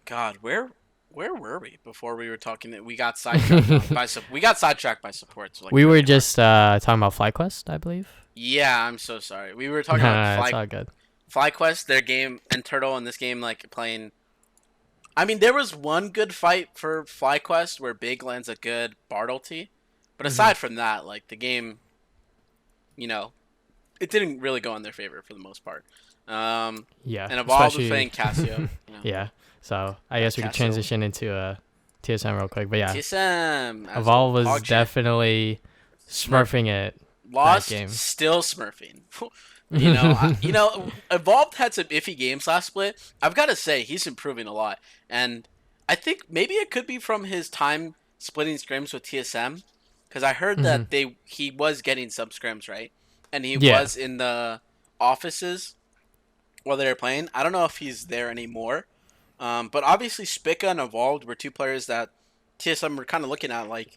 God, where were we before we were talking? That we got sidetracked we got sidetracked by supports like We were really hard. just talking about FlyQuest, I believe. Yeah, I'm so sorry. We were No, talking about no, no, it's all good. FlyQuest, their game, and Turtle in this game like playing. I mean, there was one good fight for FlyQuest where Big lands a good Bard ulti, but Hmm. aside from that, like the game, you know, it didn't really go in their favor for the most part. Um, Yeah, and Evolve was especially playing Casio. yeah. So I Yeah, guess we could Casio. transition into TSM real quick. But yeah, TSM as a Evolve was hog champ, definitely smurfing. smurfing it that Lost, game. still smurfing. Evolved had some iffy games last split. I've got to say, he's improving a lot, and I think maybe it could be from his time splitting scrims with TSM, because I heard Hmm. that he was getting some scrims right, and he Yeah. was in the offices while they were playing. I don't know if he's there anymore, but obviously Spica and Evolved were two players that TSM were kind of looking at like,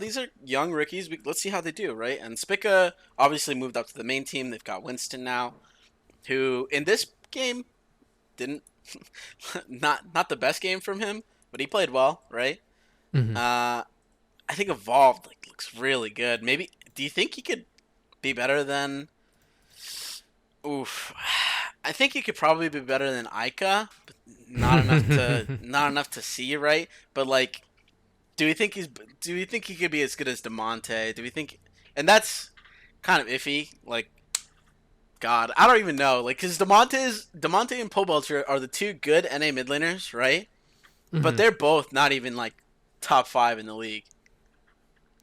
these are young rookies. Let's see how they do, right? And Spica obviously moved up to the main team. They've got Winston now, who in this game didn't not the best game from him, but he played well, right? Hmm. Uh, I think Evolved looks really good. Maybe do you think he could be better than? Oof, I think he could probably be better than Ica, but not enough to see, right? But like, do we think he's? Do we think he could be as good as Demonte? Do we think? And that's kind of iffy. Like, God, I don't even know. Like, because Demonte and Pobelcher are the two good NA mid laners, right? But Hmm. they're both not even like top five in the league.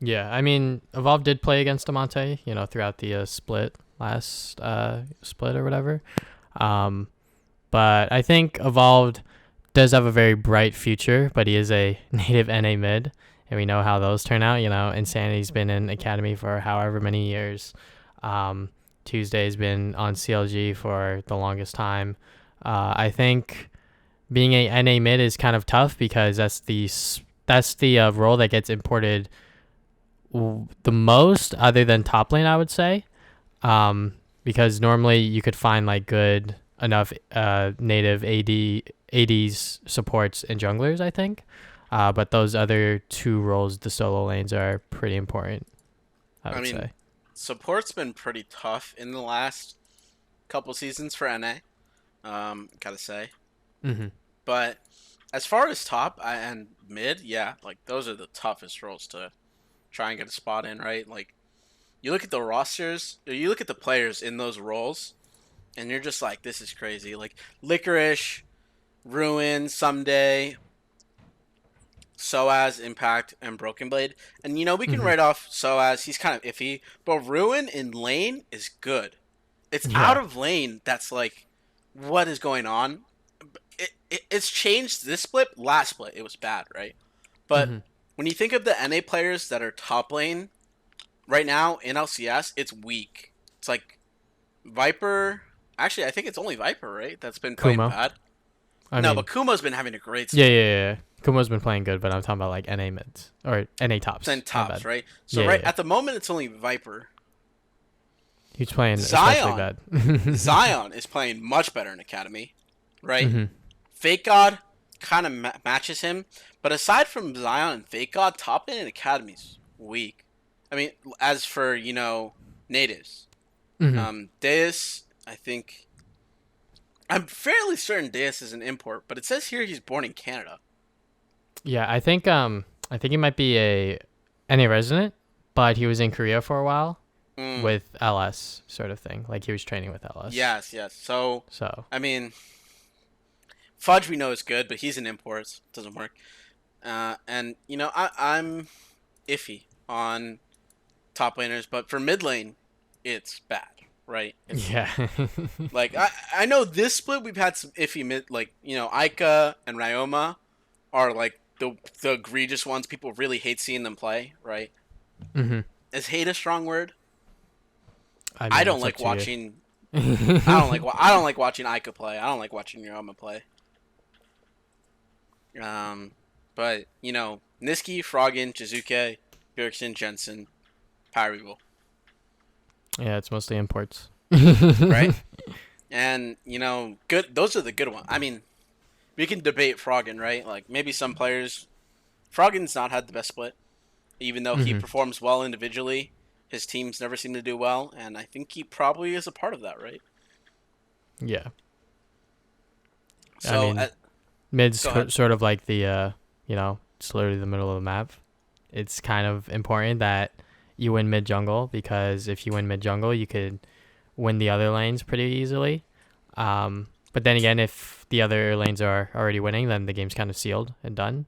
Yeah, I mean, Evolve did play against Amante, throughout the split last split or whatever. Um, but I think Evolved does have a very bright future, but he is a native NA mid, and we know how those turn out. Insanity's been in Academy for however many years. Um, Tuesday's been on CLG for the longest time. I think being a NA mid is kind of tough because that's the role that gets imported the most, other than top lane, I would say. Because normally you could find like good enough native ADs supports and junglers, I think. But those other two roles, the solo lanes, are pretty important, I I would mean, say. support's been pretty tough in the last couple seasons for NA. Gotta say, Hmm. but as far as top and mid, yeah, like those are the toughest roles to try and get a spot in, right? Like you look at the rosters, or you look at the players in those roles, and you're just like, this is crazy. Like Licorice, Ruin, Someday, Soaz, Impact, and Broken Blade. And we can Hmm. write off Soaz. He's kind of iffy, but Ruin in lane is good. It's out Yeah. of lane that's like, what is going on? It's changed this split. Last split, it was bad, right? But Hmm. when you think of the NA players that are top lane right now in LCS, it's weak. It's like Viper. Actually, I think it's only Viper, right? That's been playing Kumo. bad. I No, mean, but Kumo's been having a great yeah, split. yeah, yeah. Kumo's been playing good, but I'm talking about like NA mids or NA Then tops. My tops, bad. right? So Yeah, yeah, right yeah. at the moment, it's only Viper. He's playing especially Zion, bad. Zion is playing much better in Academy, right? Hmm. Fake God kind of matches him, but aside from Zion and Fake God, top lane in Academy's weak. I mean, as for natives, Hmm. Deus, I think I'm fairly certain Deus is an import, but it says here he's born in Canada. Yeah, I think I think he might be a NA resident, but he was in Korea for a while Mm, with LS sort of thing. Like he was training with LS. yes, yes. So, So I mean, Fudge we know is good, but he's an import. Doesn't work. And I'm iffy on top laners, but for mid lane, it's bad, right? It's yeah, like I know this split we've had some iffy mid, like Ica and Ryoma are like the egregious ones. People really hate seeing them play, right? hmm Is hate a strong word? I I mean don't it's up like to you. watching. I don't like watching Ica play. I don't like watching Ryoma play. Um, but Niski, Froggen, Jizuke, Bjergsen, Jensen, Power Evil, Yeah, it's mostly imports. right? And good. Those are the good ones. I mean, we can debate Froggen, right? Like maybe some players. Froggen's not had the best split, even though he hmm performs well individually. His teams never seem to do well, and I think he probably is a part of that, right? Yeah, I So, mean mid's go ahead. sort of like the it's literally the middle of the map. It's kind of important that you win mid jungle because if you win mid jungle, you could win the other lanes pretty easily. But then again, if the other lanes are already winning, then the game's kind of sealed and done.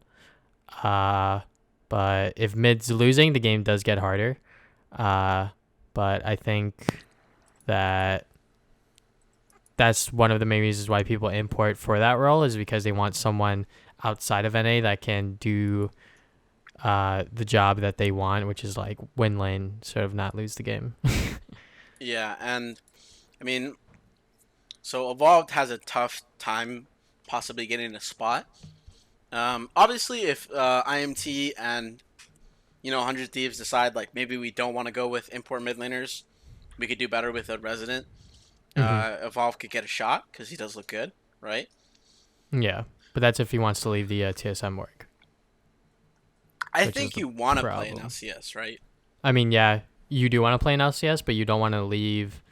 Uh, but if mid's losing, the game does get harder. Uh, but I think that that's one of the main reasons why people import for that role is because they want someone outside of NA that can do the job that they want, which is like win lane, sort of not lose the game. Yeah, and I mean, so Evolved has a tough time possibly getting a spot. Obviously, if IMT and 100 Thieves decide like maybe we don't want to go with import mid laners, we could do better with a resident. hmm Evolve could get a shot because he does look good, right? Yeah, but that's if he wants to leave the TSM work, I which is think the you want to play in problem. LCS, right? I mean, yeah, you do want to play in LCS, but you don't want to leave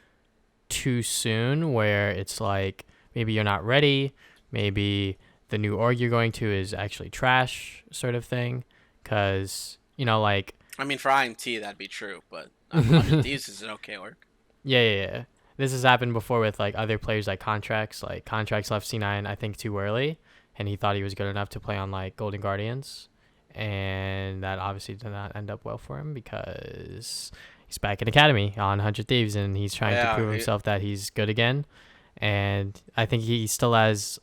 too soon where it's like maybe you're not ready, maybe the new org you're going to is actually trash, sort of thing. Because, like, I mean, for IMT that'd be true, but 100 yeah, Thieves is an okay org. yeah, yeah. This has happened before with like other players like contracts. Like contracts left C9, I think, too early, and he thought he was good enough to play on like Golden Guardians, and that obviously did not end up well for him because he's back in Academy on 100 Thieves, and he's trying to Yeah, prove himself that he's good again. And I think he still has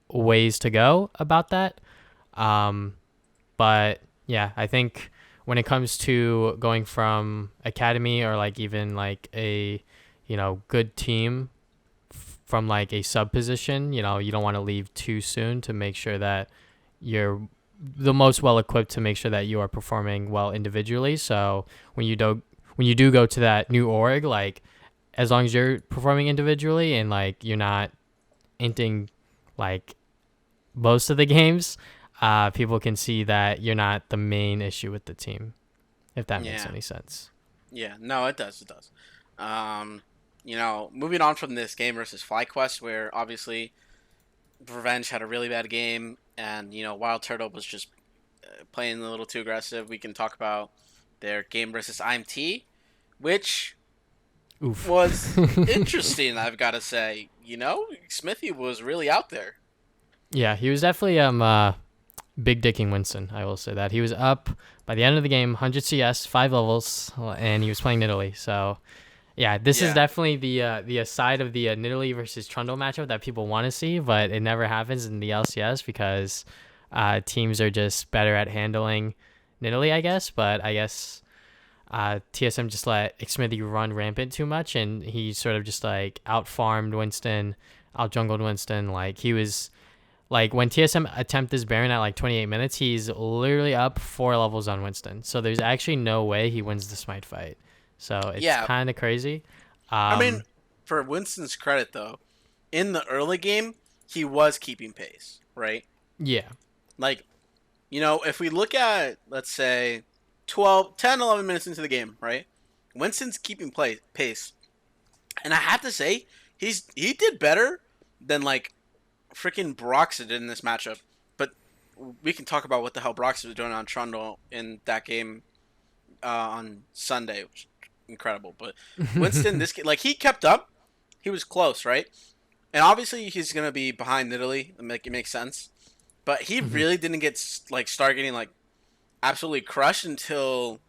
ways to go about that. Um, but yeah, I think when it comes to going from academy or like even like a good team from like a sub position, you don't want to leave too soon to make sure that you're the most well equipped to make sure that you are performing well individually. So when you do go to that new org, like as long as you're performing individually and like you're not inting like most of the games, people can see that you're not the main issue with the team, if that makes yeah, any sense. yeah. No, it does. It does. Um, moving on from this game versus FlyQuest, where obviously Revenge had a really bad game, and Wild Turtle was just playing a little too aggressive. We can talk about their game versus IMT, which Oof. was interesting. I've got to say, Smithy was really out there. Yeah, he was definitely big dicking Winston. I will say that he was up by the end of the game, 100 CS, 5 levels, and he was playing Nidalee. So yeah, this is Yeah, definitely the aside of the Nidalee versus Trundle matchup that people want to see, but it never happens in the LCS because teams are just better at handling Nidalee, I guess. But I guess TSM just let Xmithy run rampant too much, and he sort of just like out farmed Winston, out jungled Winston. Like he was like when TSM attempt this Baron at like 28 minutes, he's literally up 4 levels on Winston. So there's actually no way he wins the Smite fight. So it's yeah. kind of crazy. I mean, Um, for Winston's credit, though, in the early game, he was keeping pace, right? yeah, Like, if we look at, let's say, 12, 10, 11 minutes into the game, right? Winston's keeping pace. And I have to say, he did better than, like, freaking Broxah did in this matchup. But we can talk about what the hell Broxy was doing on Trundle in that game on Sunday, which is incredible. But Winston, this like he kept up, he was close, right? And obviously he's gonna be behind Italy. It makes sense, but he really didn't get like start getting like absolutely crushed until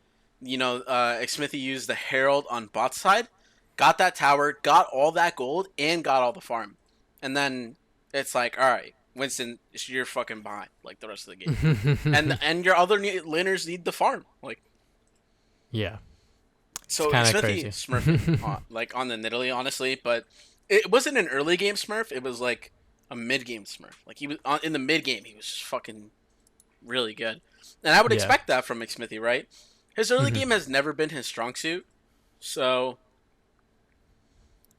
Smithy used the Herald on bot side, got that tower, got all that gold, and got all the farm, and then it's like, all right, Winston, you're fucking behind like the rest of the game, and your other laners need the farm, like. Yeah. It's So kind of Smithy crazy. smurfing like on the Nidalee, honestly, but it wasn't an early game smurf. It was like a mid game smurf. Like he was in the mid game, he was just fucking really good, and I would Yeah. expect that from McSmithy, right? His early Mhm. game has never been his strong suit, so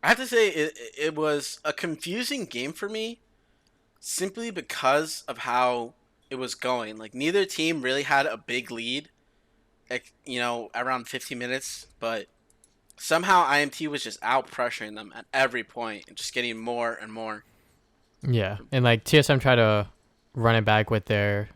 I have to say it was a confusing game for me, simply because of how it was going. Like neither team really had a big lead, around 15 minutes, but somehow IMT was just out pressuring them at every point and just getting more and more. Yeah. And like TSM tried to run it back with their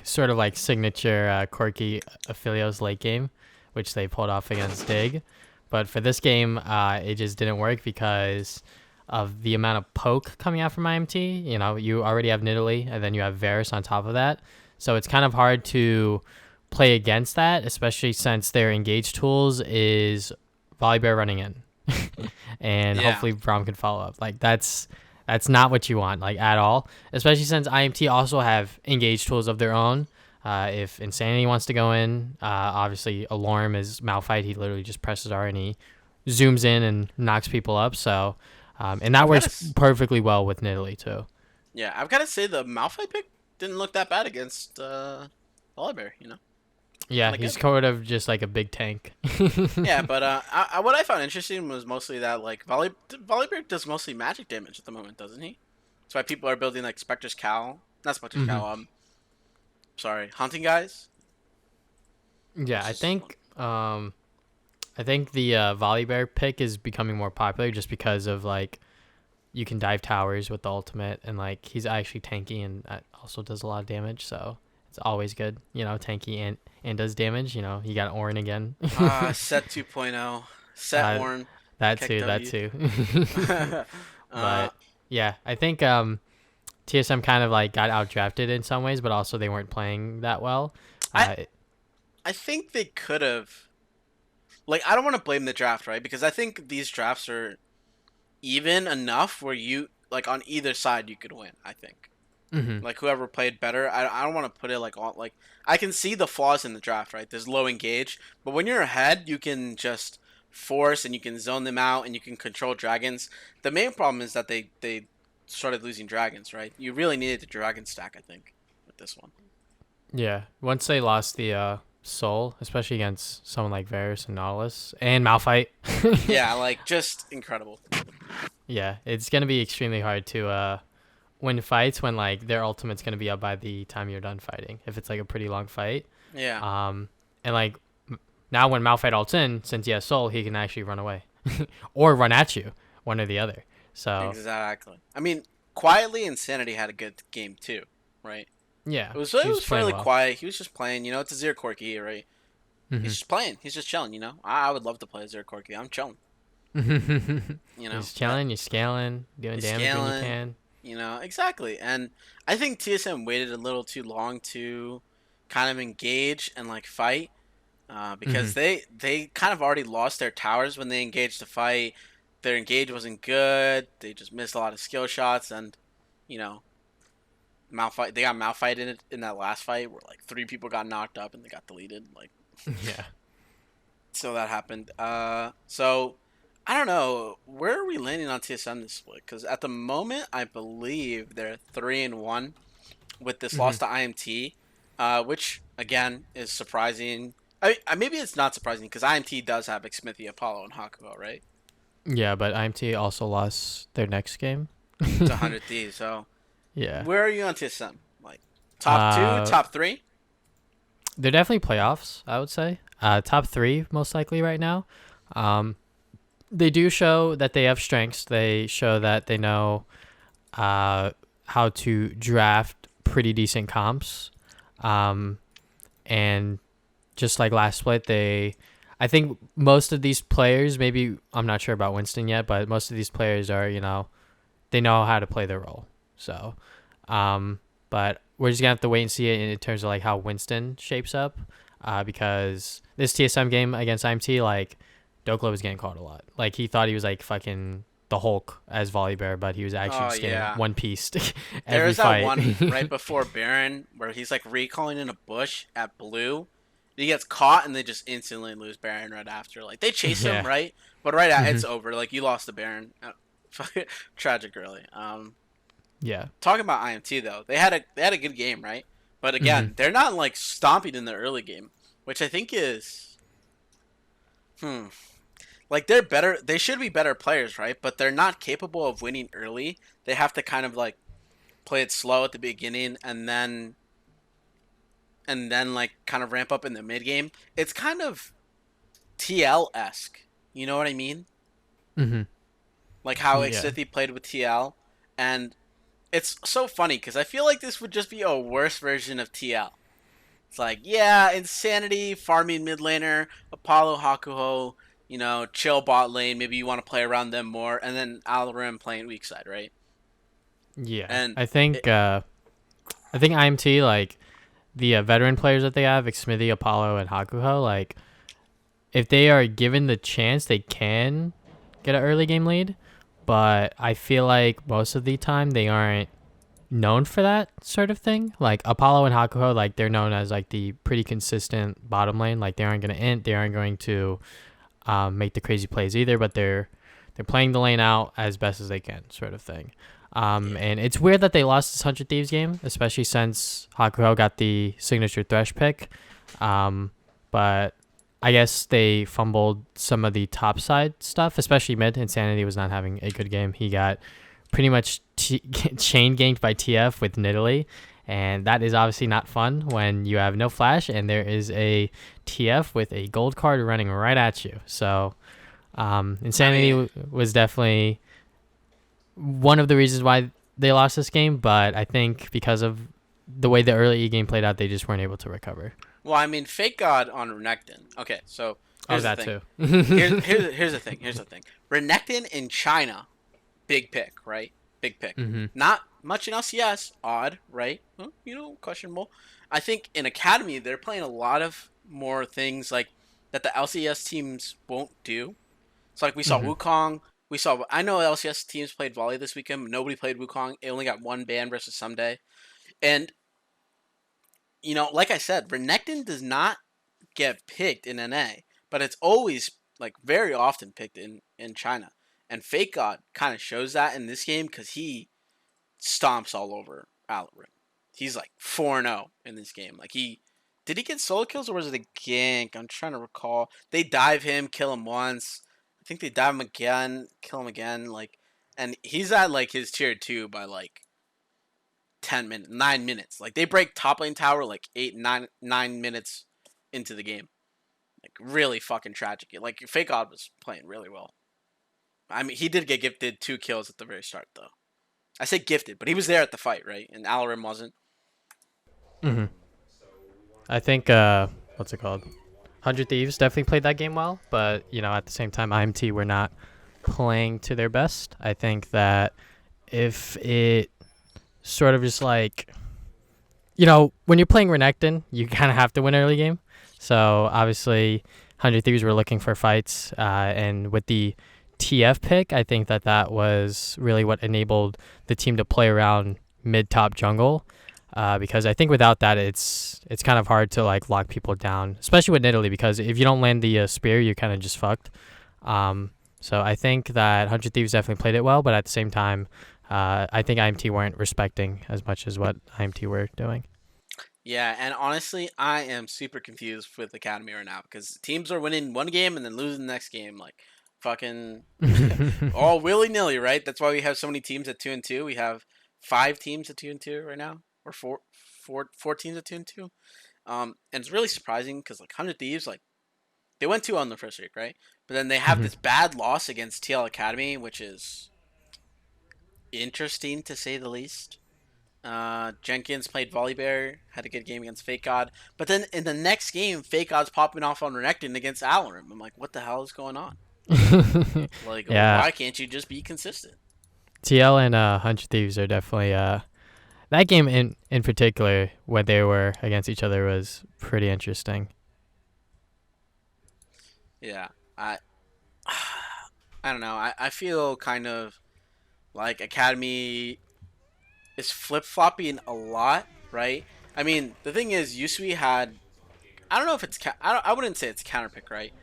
sort of like signature quirky Aphelios late game, which they pulled off against Dig. But for this game, it just didn't work because of the amount of poke coming out from IMT. You know, you already have Nidalee, and then you have Varus on top of that. So it's kind of hard to play against that, especially since their engage tools is Volibear running in. And Yeah. hopefully Braum can follow up. Like that's not what you want, like at all. Especially since IMT also have engage tools of their own. If Insanity wants to go in, obviously Alarm is Malphite. He literally just presses R and he zooms in and knocks people up. So, and that works perfectly well with Nidalee too. Yeah, I've got to say the Malphite pick didn't look that bad against Volibear, Yeah, Kind of he's good. sort of just like a big tank. Yeah, but what I found interesting was mostly that like Volibear does mostly magic damage at the moment, doesn't he? That's why people are building like Spectre's Cowl, not Spectre's Hmm. Cowl. Sorry, Hunting Guys. Yeah, Which is I think the Volibear pick is becoming more popular just because of like you can dive towers with the ultimate, and like he's actually tanky and that also does a lot of damage. So it's always good, tanky and does damage. You got Orin again. Set 2.0, Set uh, Orn, that Keck too, that W. too. uh, But yeah, I think TSM kind of like got outdrafted in some ways, but also they weren't playing that well. I Uh, I think they could have. Like, I don't want to blame the draft, right? Because I think these drafts are even enough where you like on either side you could win. I think mhm. like whoever played better. I don't want to put it like on like I can see the flaws in the draft, right? There's low engage, but when you're ahead, you can just force and you can zone them out and you can control dragons. The main problem is that they started losing dragons, right? You really needed the dragon stack, I think, with this one. Yeah, once they lost the soul, especially against someone like Varus and Nautilus and Malphite. Yeah, like just incredible. Yeah, it's gonna be extremely hard to win fights when like their ultimate's gonna be up by the time you're done fighting. If it's like a pretty long fight, Yeah, and like now when Malphite ults in, since he has soul, he can actually run away or run at you, one or the other. So exactly. I mean, quietly, Insanity had a good game too, right? yeah, It he was was playing fairly well. quiet. He was just playing. It's a Zero Corki, right? Hmm. He's just playing. He's just chilling. I would love to play a Zero Corki. I'm chilling. He's But chilling, you're scaling, doing he's damage when you scaling. can. Exactly. And I think TSM waited a little too long to kind of engage and like fight, Hmm. because they kind of already lost their towers when they engaged the fight. Their engage wasn't good. They just missed a lot of skill shots, and you know, Malphite. They got Malphite in it in that last fight where like three people got knocked up and they got deleted. Like, Yeah. so that happened. So I don't know, where are we landing on TSM this split? Because at the moment, I believe they're 3-1 with this Hmm. loss to IMT, which again is surprising. Maybe it's not surprising because IMT does have Xmithy, Apollo, and Hakuho, right? Yeah, but IMT also lost their next game. To 100D. So Yeah. where are you on TSM? Like top two, Uh, top three? they're definitely playoffs, I would say. Top three, most likely, right now. Um, they do show that they have strengths. They show that they know how to draft pretty decent comps. Um, and just like last split, I think most of these players, maybe I'm not sure about Winston yet, but most of these players are, they know how to play their role. So, but we're just gonna have to wait and see it in terms of like how Winston shapes up, because this TSM game against IMT, like Doklo was getting caught a lot. Like he thought he was like fucking the Hulk as Volibear, but he was actually Oh just getting yeah. one pieced every There's that fight. one right before Baron where he's like recalling in a bush at blue. He gets caught and they just instantly lose Baron right after. Like they chase him, Yeah. right? But right at Hmm. it's over. Like you lost the Baron. Tragic, really. Yeah. Talking about IMT though, they had a good game, right? But Hmm. again, they're not like stomping in the early game, which I think is like they're better. They should be better players, right? But they're not capable of winning early. They have to kind of like play it slow at the beginning and then like kind of ramp up in the mid game. It's kind of TL esque. You know what I mean? Hmm. Like how Yeah. Xythi played with TL, and it's so funny because I feel like this would just be a worse version of TL. It's like, yeah, Insanity, farming mid laner, Apollo, Hakuho, chill bot lane. Maybe you want to play around them more, and then Alarim playing weak side, right? Yeah. And it, I think IMT, like the veteran players that they have, like Smithy, Apollo, and Hakuho, like if they are given the chance, they can get an early game lead. But I feel like most of the time they aren't known for that sort of thing. Like Apollo and Hakuho, like they're known as like the pretty consistent bottom lane. Like they aren't going to int, they aren't going to make the crazy plays either. But they're playing the lane out as best as they can, sort of thing. yeah, And it's weird that they lost this 100 Thieves game, especially since Hakuho got the signature Thresh pick. But I guess they fumbled some of the top side stuff, especially mid. Insanity was not having a good game. He got pretty much chain ganked by TF with Nidalee. And that is obviously not fun when you have no flash and there is a TF with a gold card running right at you. So I Insanity mean, was definitely one of the reasons why they lost this game, but I think because of the way the early E game played out, they just weren't able to recover. Fake God on Renekton. Okay, so Oh, here's the that thing. too. Here's the thing. Here's the thing. Renekton in China, big pick, right? Big pick. Hmm. Not much in LCS. Odd, right? Well, questionable. I think in Academy they're playing a lot of more things like that the LCS teams won't do. So like we saw Hmm. Wukong. I know LCS teams played volley this weekend. But nobody played Wukong. It only got one ban versus Someday. And like I said, Renekton does not get picked in NA, but it's always like very often picked in China. And Fake God kind of shows that in this game because he stomps all over Alarim. He's like 4-0 in this game. Like did he get solo kills or was it a gank? I'm trying to recall. They dive him, kill him once. I think they dive him again, kill him again. And he's at like his tier 2 by like 10 minutes, 9 minutes. Like they break top lane tower like 9 minutes into the game. Like really fucking tragic. Like Fake God was playing really well. I mean, he did get gifted 2 kills at the very start though. I say gifted, but he was there at the fight, right? And Alarim wasn't. Hmm. I think what's it called? 100 Thieves definitely played that game well, but at the same time, IMT were not playing to their best. I think that if it sort of just like when you're playing Renekton, you kind of have to win early game. So obviously, 100 Thieves were looking for fights, and with the TF pick, I think that was really what enabled the team to play around mid top jungle. Because I think without that, it's kind of hard to like lock people down, especially with Nidalee. Because if you don't land the spear, you're kind of just fucked. So I think that 100 Thieves definitely played it well, but at the same time, I think IMT weren't respecting as much as what IMT were doing. Yeah, and honestly, I am super confused with Academy right now because teams are winning one game and then losing the next game, like fucking all willy nilly, right? That's why we have so many teams at 2-2. We have 5 teams at 2-2 right now, or four teams at 2-2. And it's really surprising because like 100 Thieves, like they went 2 on the first week, right? But then they have Mhm. this bad loss against TL Academy, which is interesting to say the least. Jenkins played Volibear, had a good game against Fake God. But then in the next game, Fake God's popping off on Renekton against Alarim. I'm like, what the hell is going on? Like, Yeah, why can't you just be consistent? TL and 100 Thieves are definitely that game in particular when they were against each other was pretty interesting. Yeah, I don't know. I feel kind of like Academy is flip flopping a lot, right? I mean, the thing is, Yusui had I don't know if it's I wouldn't say it's counterpick, right?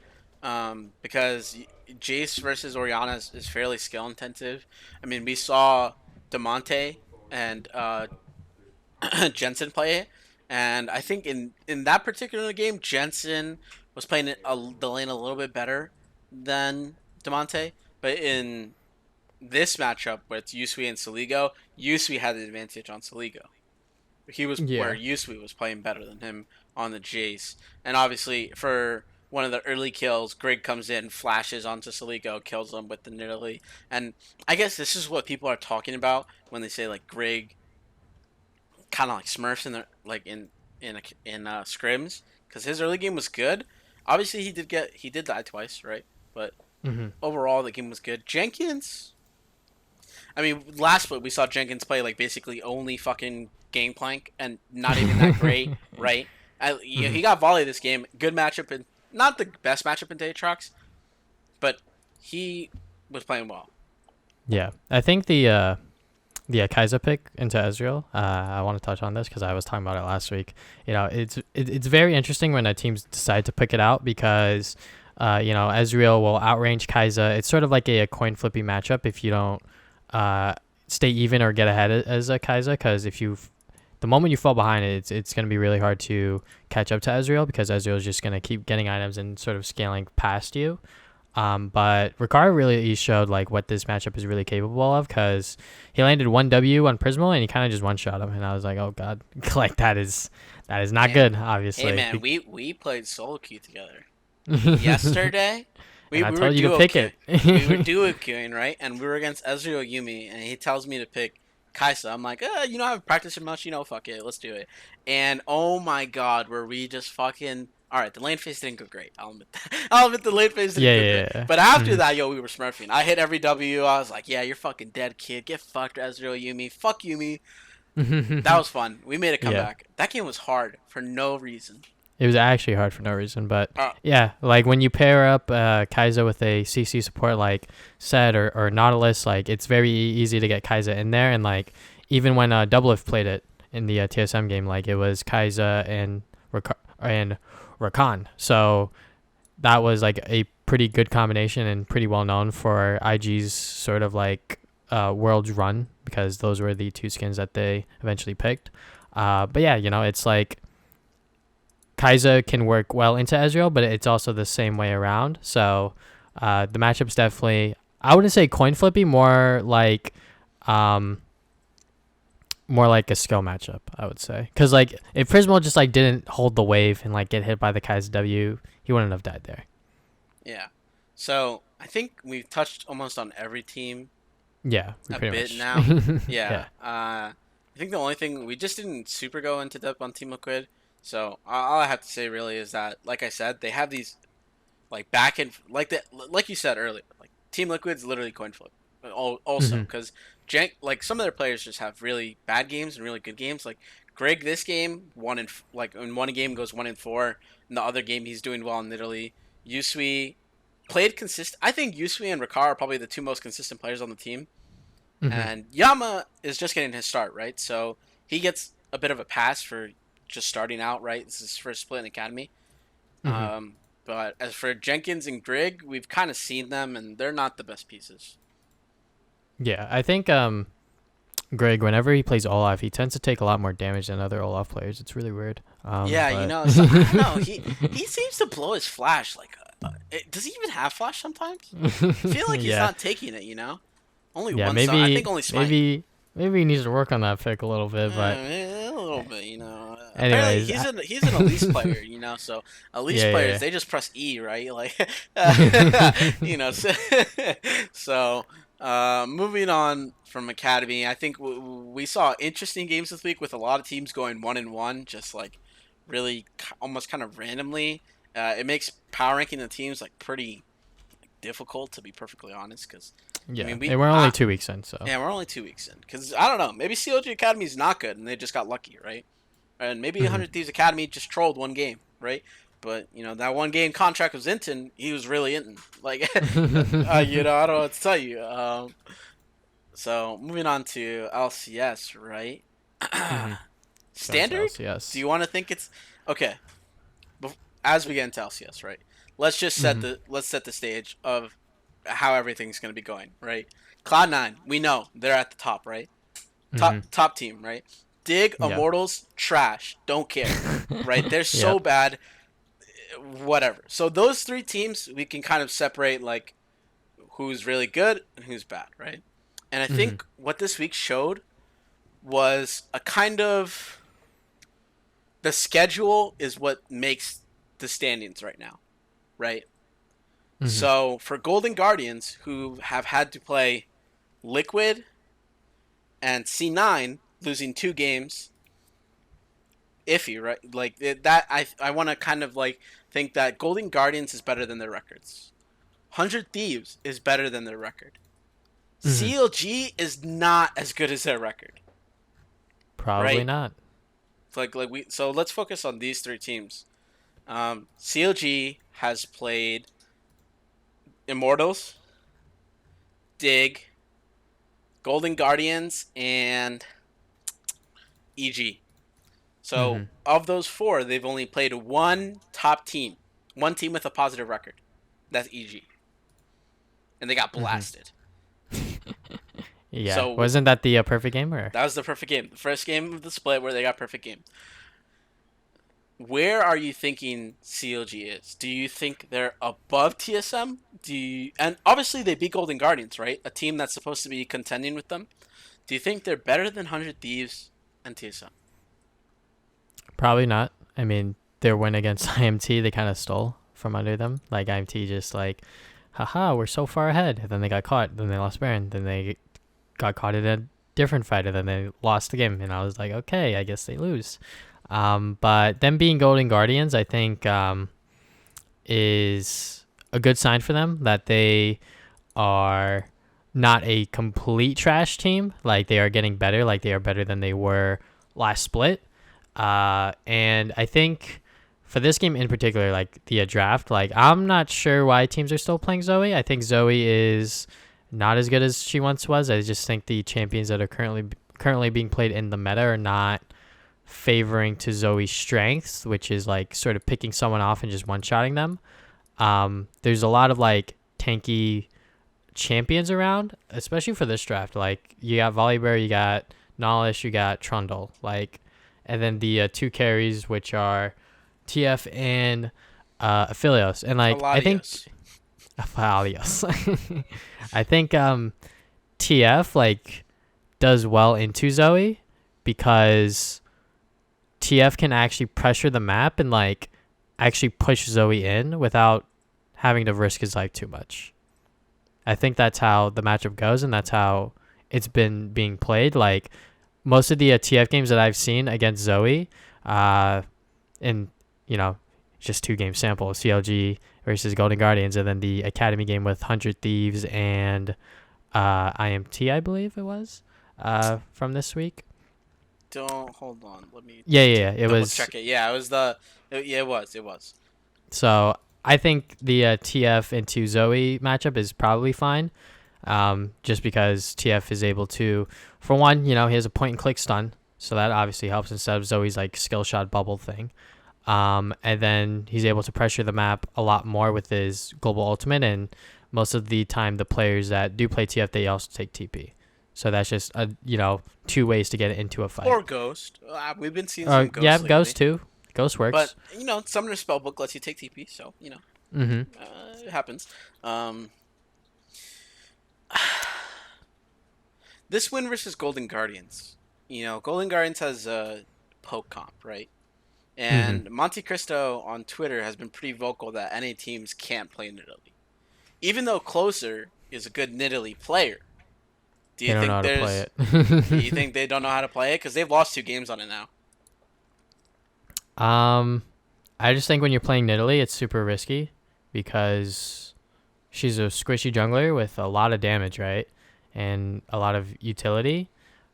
Because Jace versus Oriana is fairly skill intensive. I mean, we saw Demonte and Jensen play it, and I think in that particular game, Jensen was playing the lane a little bit better than Demonte, but in this matchup where it's Yusui and Saligo, Yusui had the advantage on Saligo. He was where Yeah. Yusui was playing better than him on the Jace. And obviously, for one of the early kills, Grig comes in, flashes onto Saligo, kills him with the Nidalee. And I guess this is what people are talking about when they say like Grig kind of like Smurfs in the like in scrims because his early game was good. Obviously, he did die twice, right? But Hmm. overall, the game was good. Jenkins, I mean, last split we saw Jenkins play like basically only fucking Gangplank and not even that great, right? Hmm. He got volley this game. Good matchup and not the best matchup in Daytrox, but he was playing well. Yeah, I think the Kaiser pick into Ezreal. I want to touch on this because I was talking about it last week. It's very interesting when teams decide to pick it out because Ezreal will outrange Kaiser. It's sort of like a coin flippy matchup if you don't uh, stay even or get ahead as a Kaiser because if you the moment you fall behind it's going to be really hard to catch up to Ezreal because Ezreal is just going to keep getting items and sort of scaling past you. But Ricard really showed like what this matchup is really capable of because he landed one W on Prismal and he kind of just one shot him and I was like, oh god, like that is not Hey, good, hey obviously. man, we played solo queue together yesterday. We, And I we were told you to duo pick queuing. it. We were duo queuing, right? And we were against Ezreal Yumi, and he tells me to pick Kaisa. I'm like, I haven't practiced much, fuck it, let's do it. And oh my god, were we just fucking. Alright, the lane phase didn't go great. I'll admit that. I'll admit the lane phase didn't Yeah, go yeah, great. yeah. But after Mhm. that, we were smurfing. I hit every W. I was like, yeah, you're fucking dead, kid. Get fucked, Ezreal Yumi. Fuck Yumi. That was fun. We made a Yeah. comeback. That game was hard for no reason. It was actually hard for no reason, but Uh, yeah, like when you pair up Kaiser with a CC support like Sed or Nautilus, like it's very easy to get Kaiser in there. And like even when Doublelift played it in the TSM game, like it was Kaiser and Rakan. So that was like a pretty good combination and pretty well known for IG's sort of like World's run because those were the two skins that they eventually picked. But yeah, it's like Kaiser can work well into Ezreal, but it's also the same way around. So the matchup's definitely, I wouldn't say coin flippy, um, more like a skill matchup, I would say. Because like if Prismal just like didn't hold the wave and like get hit by the Kaiser W, he wouldn't have died there. yeah. So I think we've touched almost on every team Yeah, we a pretty bit much. now. Yeah. Yeah. I think the only thing we just didn't super go into depth on Team Liquid. So all I have to say really is that, like I said, they have these like back and like that, like you said earlier, like Team Liquid's literally coin flip. Also, Hmm. because like some of their players just have really bad games and really good games. Like Greg, this game like in one game goes 1-4. In the other game, he's doing well in Italy. Yusui played consistent. I think Yusui and Ricard are probably the two most consistent players on the team. Hmm. And Yama is just getting his start, right? So he gets a bit of a pass for just starting out, right? This is his first split in Academy. Hmm. But as for Jenkins and Grig, we've kind of seen them, and they're not the best pieces. Yeah, I think Greg, whenever he plays Olaf, he tends to take a lot more damage than other Olaf players. It's really weird. Yeah, But so, I don't know. He seems to blow his flash. Like, does he even have flash sometimes? I feel like he's yeah, not taking it. Only yeah, one. I think maybe, only Smite. maybe he needs to work on that pick a little bit. But A little bit. Apparently anyways, he's an Elise player. So Elise yeah, players they just press E, right? Like, yeah. so, so Moving on from Academy, I think we saw interesting games this week with a lot of teams going 1-1, just like really almost kind of randomly. It makes power ranking the teams like pretty difficult, to be perfectly honest. Because I Yeah, mean, and we're only 2 weeks in, so yeah, we're only 2 weeks in. Because I don't know, maybe CLG Academy is not good and they just got lucky, right? And maybe hmm 100 Thieves Academy just trolled one game, right? But that one game contract was Inton. He was really Inton. Like, I don't know what to tell you. So moving on to LCS, right? hmm Going to Standard? Do LCS. you want to think it's okay? As we get into LCS, right? hmm Let's set the stage of how everything's gonna be going, right? Cloud9, we know they're at the top, right? hmm Top team, right? Dig, Yep. Immortals, trash, don't care, right? They're so Yep. bad, whatever. So those three teams we can kind of separate like who's really good and who's bad, right? And I hmm think what this week showed was a kind of the schedule is what makes the standings right now, right? hmm So for Golden Guardians, who have had to play Liquid and C9, losing 2 games, iffy, right? Like that, I want to kind of like think that Golden Guardians is better than their records. 100 Thieves is better than their record. hmm CLG is not as good as their record, Probably right? not. So let's focus on these three teams. CLG has played Immortals, Dig, Golden Guardians, and EG. So hmm of those four, they've only played one team with a positive record. That's EG, and they got hmm blasted. Yeah. So Wasn't that the perfect game or? that was the perfect game, the first game of the split where they got perfect game. Where are you thinking CLG is? Do you think they're above TSM? And obviously they beat Golden Guardians, right? A team that's supposed to be contending with them. Do you think they're better than 100 Thieves and TSM? Probably not. I mean, their win against IMT, they kind of stole from under them. Like IMT just like, haha, we're so far ahead. And then they got caught. Then they lost Baron. Then they got caught in a different fight. And then they lost the game. And I was like, okay, I guess they lose. But them being Golden Guardians, I think is a good sign for them that they are not a complete trash team. Like they are getting better. Like they are better than they were last split. And I think for this game in particular, like the draft, like I'm not sure why teams are still playing Zoe. I think Zoe is not as good as she once was. I just think the champions that are currently being played in the meta are not favoring to Zoe's strengths, which is like sort of picking someone off and just one-shotting them. There's a lot of like tanky champions around, especially for this draft. Like you got Volibear, you got Nolish, you got Trundle, like, and then the two carries which are TF and Aphelios, and like I think Aladios. Aphelios. I think TF like does well into Zoe because TF can actually pressure the map and like actually push Zoe in without having to risk his life too much. I think that's how the matchup goes, and that's how it's been being played. Like most of the TF games that I've seen against Zoe, in just 2 game sample, CLG versus Golden Guardians, and then the Academy game with 100 Thieves and IMT, I believe it was, from this week. Don't hold on. Let me Yeah. It double was. check it. Yeah, it was the. Yeah, it was. It was. So I think the TF into Zoe matchup is probably fine. Just because TF is able to, for one, he has a point and click stun, so that obviously helps instead of Zoe's like skill shot bubble thing. And then he's able to pressure the map a lot more with his global ultimate, and most of the time the players that do play TF, they also take TP. So that's just 2 ways to get into a fight. Or Ghost. We've been seeing some Yeah, Ghosts lately. Ghost too. Ghost But works. Summoner Spellbook lets you take TP, so Mm-hmm. it happens. This win versus Golden Guardians. Golden Guardians has a poke comp, right? Mm-hmm. And Monte Cristo on Twitter has been pretty vocal that NA teams can't play in Italy. Even though Closer is a good Nidalee player. Do They you don't know think how to play there's? Do you it. think they don't know how to play it? Because they've lost 2 games on it now. um, I just think when you're playing Nidalee, it's super risky because she's a squishy jungler with a lot of damage, right? And a lot of utility.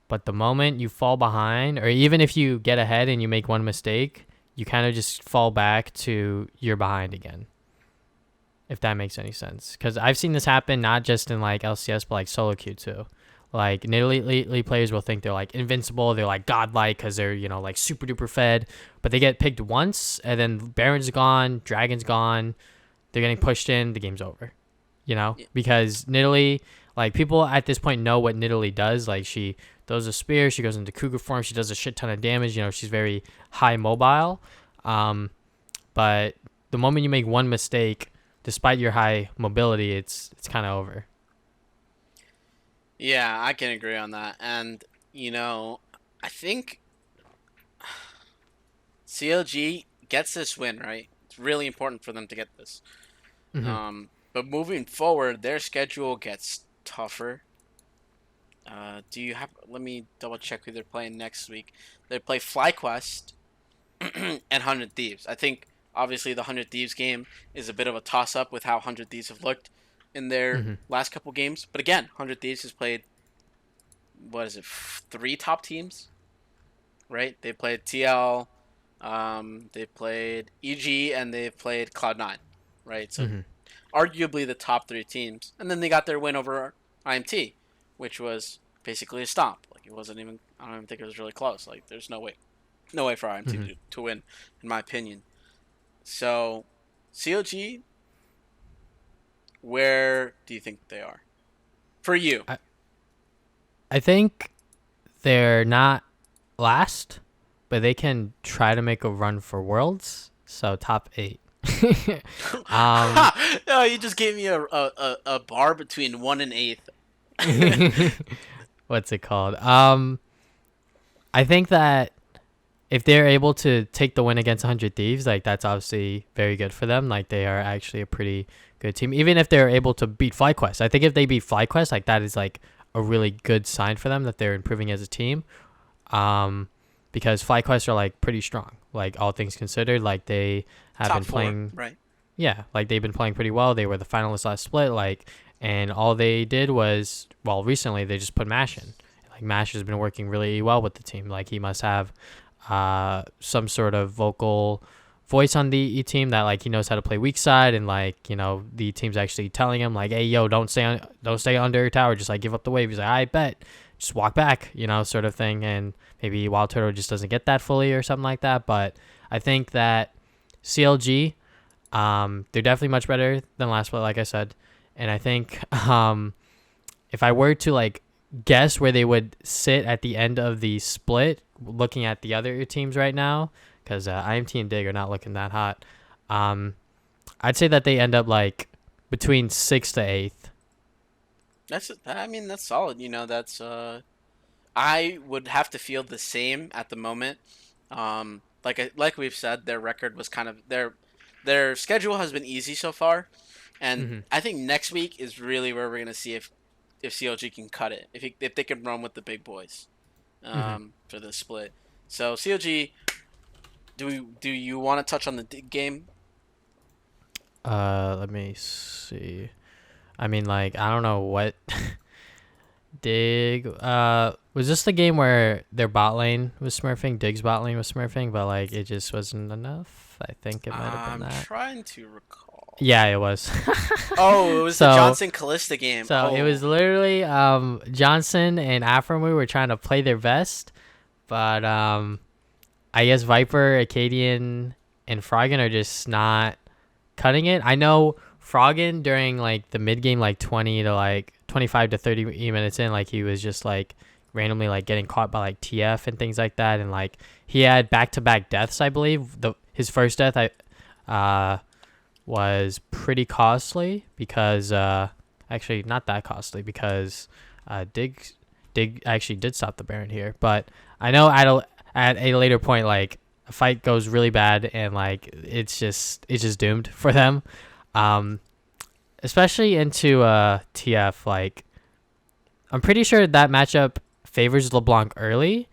But the moment you fall behind, or even if you get ahead and you make one mistake, you kind of just fall back to you're behind again. If that makes any sense. Because I've seen this happen not just in like LCS, but like solo queue too. Like elite players will think they're like invincible, they're like godlike because they're like super duper fed, but they get picked once and then Baron's gone, Dragon's gone, they're getting pushed in, the game's over. Yeah. Because Nidalee, like people at this point know what Nidalee does. Like she throws a spear, she goes into Cougar form, she does a shit ton of damage. She's very high mobile. But the moment you make one mistake, despite your high mobility, it's kind of over. Yeah, I can agree on that. And I think CLG gets this win, right? It's really important for them to get this. Hmm. But moving forward, their schedule gets tougher. Do you have? Let me double check who they're playing next week. They play FlyQuest and 100 Thieves. I think obviously the 100 Thieves game is a bit of a toss up with how 100 Thieves have looked in their Hmm. last couple games. But again, 100 Thieves has played, what is it, 3 top teams, right? They played TL, they played EG, and they've played Cloud9, right? So Hmm. arguably the top 3 teams. And then they got their win over IMT, which was basically a stomp. Like it wasn't even. I don't even think it was really close. Like there's no way for IMT Hmm. to win, in my opinion. So, COG, where do you think they are for you? I think they're not last, but they can try to make a run for Worlds. So top 8. um, No, you just gave me a bar between 1 and 8th. what's it called? I think that if they're able to take the win against 100 Thieves, like that's obviously very good for them. Like they are actually a pretty good team. Even if they're able to beat FlyQuest, I think if they beat FlyQuest, like that is like a really good sign for them that they're improving as a team. Um, because FlyQuest are like pretty strong. Like all things considered, like they have Top been four, playing. right? Yeah, like they've been playing pretty well. They were the finalists last split. Like, and all they did was, well, recently they just put Mash in. Like Mash has been working really well with the team. Like he must have some sort of vocal voice on the team that like he knows how to play weak side, and like the team's actually telling him like, hey yo, don't stay under tower, just like give up the wave. He's like, I bet, just walk back, sort of thing. And maybe Wild Turtle just doesn't get that fully or something like that. But I think that CLG, they're definitely much better than last split, like I said. And I think if I were to like guess where they would sit at the end of the split, looking at the other teams right now, because IMT and Dig are not looking that hot. I'd say that they end up like between 6th to 8th. That's solid. That's I would have to feel the same at the moment. Like we've said, their record was kind of their schedule has been easy so far, and Mm-hmm. I think next week is really where we're gonna see if CLG can cut it, if they can run with the big boys, Mm-hmm. for the split. So CLG, do you want to touch on the game? Let me see. I mean, like, I don't know what Dig. Was this the game where their bot lane was smurfing? Dig's bot lane was smurfing, but like it just wasn't enough. I think it might have been I'm that. trying to recall. Yeah, it was. Oh, it was the so Johnson Callista game. so it was Oh, literally Johnson and Afromu were trying to play their best, but I guess Viper, Acadian, and Froggen are just not cutting it. I know Froggen during like the mid game, like 20 to like 25 to 30 minutes in, like he was just like randomly like getting caught by like TF and things like that, and like he had back-to-back deaths. I believe his first death was pretty costly because actually not that costly because Dig actually did stop the Baron here, but I know at a later point like a fight goes really bad and like it's just doomed for them. Um, especially into TF. Like, I'm pretty sure that matchup favors LeBlanc early,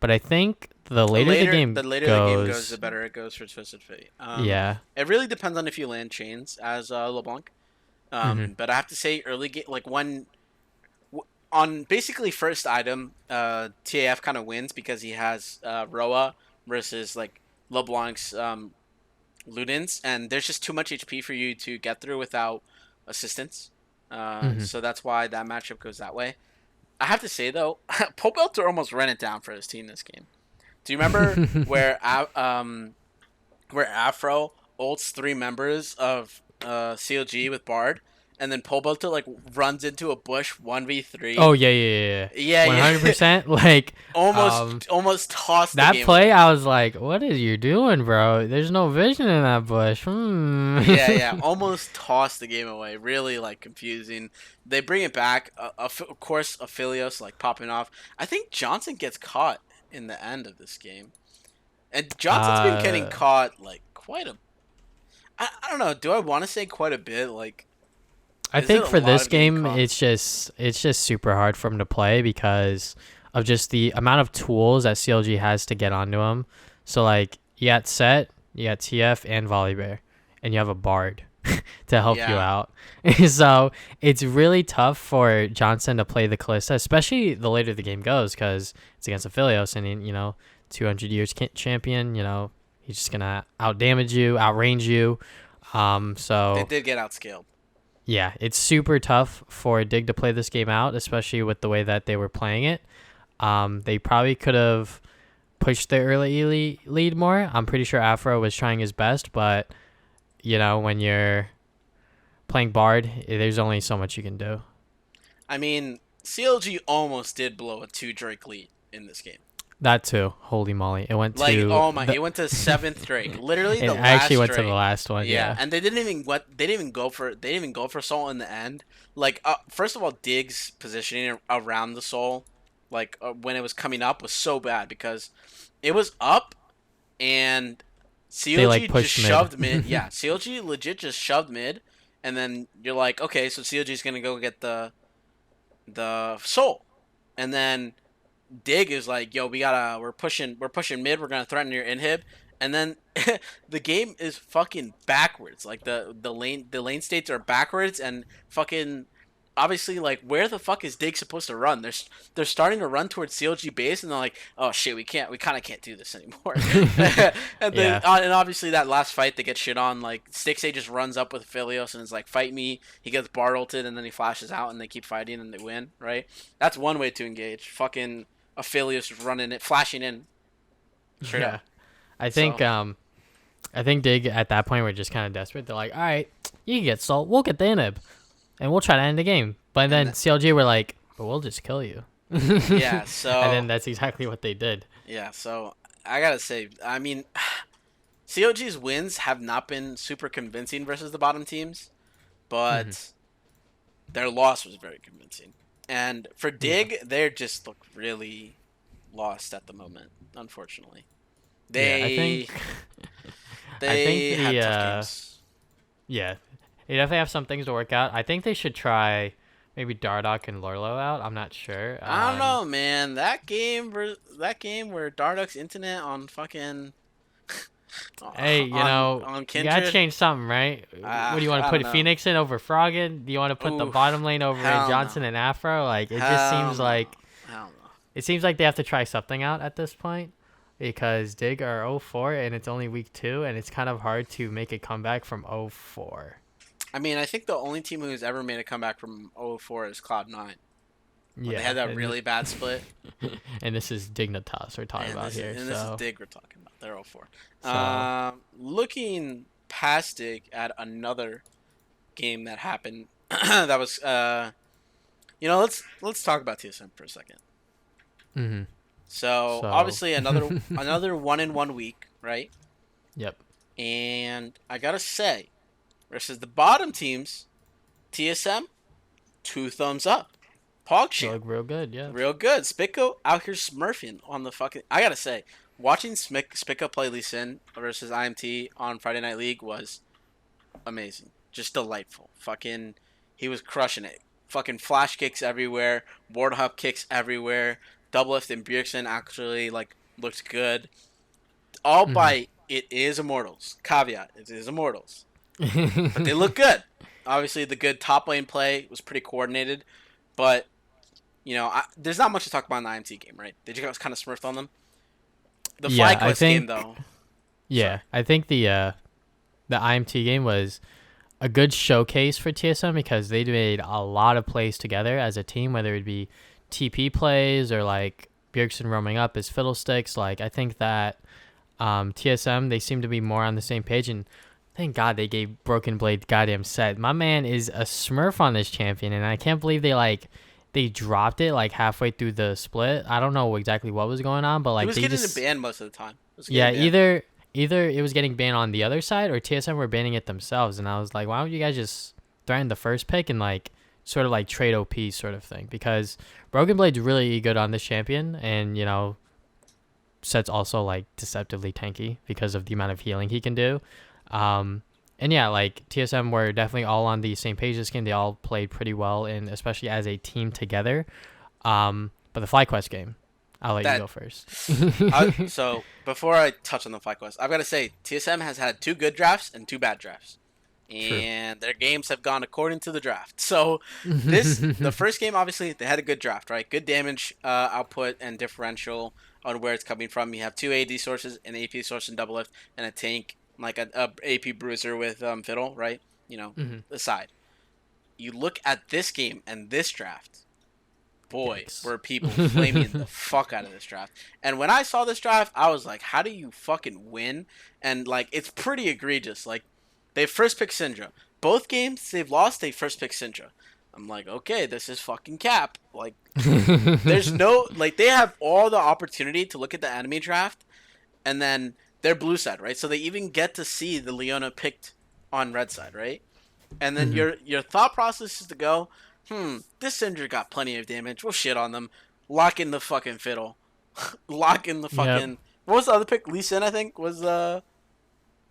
but I think the later the The game later the game goes, the goes, better it goes for Twisted Fate. yeah. It really depends on if you land chains as LeBlanc. Hmm. But I have to say, early game, like on basically first item, TAF kind of wins because he has Roa versus like LeBlanc's Ludens, and there's just too much HP for you to get through without assistance. Hmm. So that's why that matchup goes that way. I have to say though, Popelter almost ran it down for his team this game. Do you remember where Afro ults 3 members of CLG with Bard, and then Pobelter like runs into a bush 1v3? Oh yeah, yeah, yeah, yeah. Yeah, One yeah. hundred percent. Like, Almost tossed the that game play, away. I was like, "What is you doing, bro? There's no vision in that bush." Yeah, yeah, almost tossed the game away. Really like confusing. They bring it back. Of course, Aphelios like popping off. I think Johnson gets caught in the end of this game, and Johnson's been getting uh, caught like quite a. I don't know. Do I want to say quite a bit? Like, I is it think a for lot this of getting game, caught? it's just super hard for him to play because of just the amount of tools that CLG has to get onto him. So like, you got Set, you got TF and Volibear, and you have a Bard to help you Yeah. out. So it's really tough for Johnson to play the Kalista, especially the later the game goes, because it's against Aphelios, and 200 years champion. He's just gonna out damage you, outrange you. They So did get outscaled. yeah, it's super tough for Dig to play this game out, especially with the way that they were playing it. They probably could have pushed the early lead more. I'm pretty sure Afro was trying his best, but when you're playing Bard, there's only so much you can do. I mean, CLG almost did blow a 2 Drake lead in this game. That too. Holy moly. It went Like, to oh my, it went to 7th Drake. Literally it the actually last went to the Drake. last one, Yeah, yeah. and they didn't even go for Soul in the end. Like, first of all, Diggs positioning around the Soul, like when it was coming up, was so bad because it was up and They like CLG just pushed mid. shoved mid. Yeah, CLG legit just shoved mid, and then you're like, okay, so CLG's gonna go get the Soul, and then Dig is like, yo, we're pushing mid, we're gonna threaten your inhib, and then the game is fucking backwards. Like the lane states are backwards, and fucking obviously like where the fuck is Dig supposed to run? They're starting to run towards CLG base, and they're like, oh shit, we kind of can't do this anymore. And then Yeah. and obviously that last fight they get shit on. Like Stixay just runs up with Philios and is like, fight me. He gets bar ulted, and then he flashes out, and they keep fighting, and they win. Right? That's one way to engage. Fucking Aphelios running it, flashing in, straight Yeah. up. I think So um I think Dig at that point were just kind of desperate. They're like, "All right, you can get Salt. We'll get the inhib, and we'll try to end the game." But and then CLG were like, "But we'll just kill you." yeah, And then that's exactly what they did. so I gotta say, I mean, COG's wins have not been super convincing versus the bottom teams, Hmm. but their loss was very convincing. And for Yeah. Dig, they just look really lost at the moment. Unfortunately, Yeah, they I think they had tough games. yeah, they definitely have some things to work out. I think they should try maybe Dardoch and Lorlo out. I'm not sure. I don't know, man. That game where Darduck's internet on fucking Hey, on you gotta Kindred. change something, right? What do you want to I don't put know. Phoenix in over Froggen? Do you want to put the Ooh, bottom lane over hell Johnson no. and Afro? Like, it just Hell seems no. like Hell no. they have to try something out at this point because Dig are 0-4 and it's only week 2 and it's kind of hard to make a comeback from 0-4. I mean, I think the only team who's ever made a comeback from 0-4 is Cloud9. When they Yeah, had that really bad split. and this is Dignitas we're talking about here. This is So, Dig we're talking about. They're 0-4. so Looking past Dig at another game that happened that was let's talk about TSM for a second. hmm So so obviously another 1-in-1 week, right? yep. And I gotta say, versus the bottom teams, TSM, 2 thumbs up. They PogChamp, look real good, yeah. real good. Spicko out here smurfing on the fucking. I gotta say, watching Spicko play Lee Sin versus IMT on Friday Night League was amazing. just delightful. Fucking, he was crushing it. Fucking flash kicks everywhere, board hop kicks everywhere. Double lift and Bjergsen actually like looked good. All Mm-hmm. by it is Immortals. Caveat: it is Immortals, but they look good. Obviously, the good top lane play was pretty coordinated, but there's not much to talk about in the IMT game, right? They just kind of smurfed on them. The Yeah, I FlyQuest game, think. though. Sorry. Yeah, I think the IMT game was a good showcase for TSM because they made a lot of plays together as a team, whether it be TP plays or like Bjergsen roaming up as fiddlesticks. Like I think that TSM they seem to be more on the same page, and thank God they gave Broken Blade goddamn set. My man is a Smurf on this champion, and I can't believe they dropped it like halfway through the split. I don't know exactly what was going on, but He like was they getting just the ban most of the time. yeah, either it was getting banned on the other side or TSM were banning it themselves, and I was like, why don't you guys just threaten the first pick and like sort of like trade OP sort of thing? Because Broken Blade's really good on this champion, and Set's also like deceptively tanky because of the amount of healing he can do. And yeah, like TSM were definitely all on the same page this game. They all played pretty well, and especially as a team together. But the FlyQuest game, I'll let you go first. So before I touch on the FlyQuest, I've got to say TSM has had 2 good drafts and 2 bad drafts, and their games have gone according to the draft. So the first game, obviously they had a good draft, right? Good damage output and differential on where it's coming from. You have 2 AD sources, an AP source and double lift, and a tank like a AP bruiser with fiddle, right? Aside. You look at this game and this draft. Boy, Yikes. were people flaming the fuck out of this draft. And when I saw this draft, I was like, how do you fucking win? And, like, it's pretty egregious. Like, they first pick Syndra. Both games they've lost, they first pick Syndra. I'm like, okay, this is fucking cap. Like, there's no... Like, they have all the opportunity to look at the enemy draft, and then they're blue side, right? So they even get to see the Leona picked on red side, right? And then your thought process is to go... this Syndra got plenty of damage. We'll shit on them. Lock in the fucking fiddle. Lock in the fucking... Yep. What was the other pick? Lee Sin, I think, was the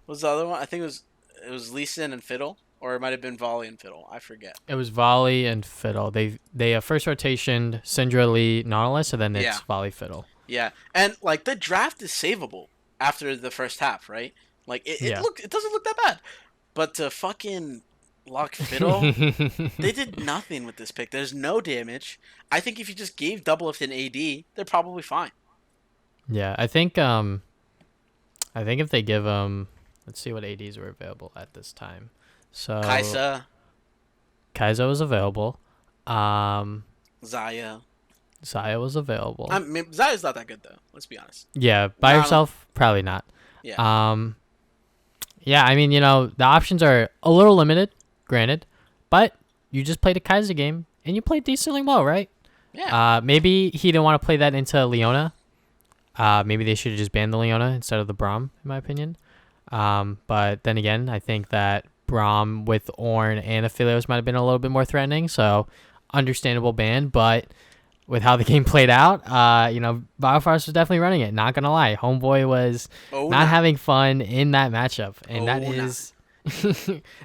other one. I think it was Lee Sin and fiddle. Or it might have been Volley and fiddle. I forget. It was Volley and fiddle. They first rotationed Syndra, Lee, Nautilus, and then it's Volley, fiddle. Yeah. And, like, the draft is savable after the first half, right? Like, it doesn't look that bad. But to fucking... lock fiddle, they did nothing with this pick. There's no damage. I think if you just gave double lift an AD, they're probably fine. Yeah, I think if they give them, let's see what ADs were available at this time. So Kai'Sa was available. Xayah was available. I mean, Xayah's not that good though. Let's be honest. Yeah, by herself, probably not. Yeah. Yeah, I mean, the options are a little limited, granted, but you just played a Kai'Sa game and you played decently well, right? Yeah. Maybe he didn't want to play that into Leona. Maybe they should have just banned the Leona instead of the Braum, in my opinion. But then again, I think that Braum with Ornn and Aphelios might have been a little bit more threatening, so understandable ban. But with how the game played out, Bioforce was definitely running it. Not gonna lie, Homeboy was not having fun in that matchup, and that is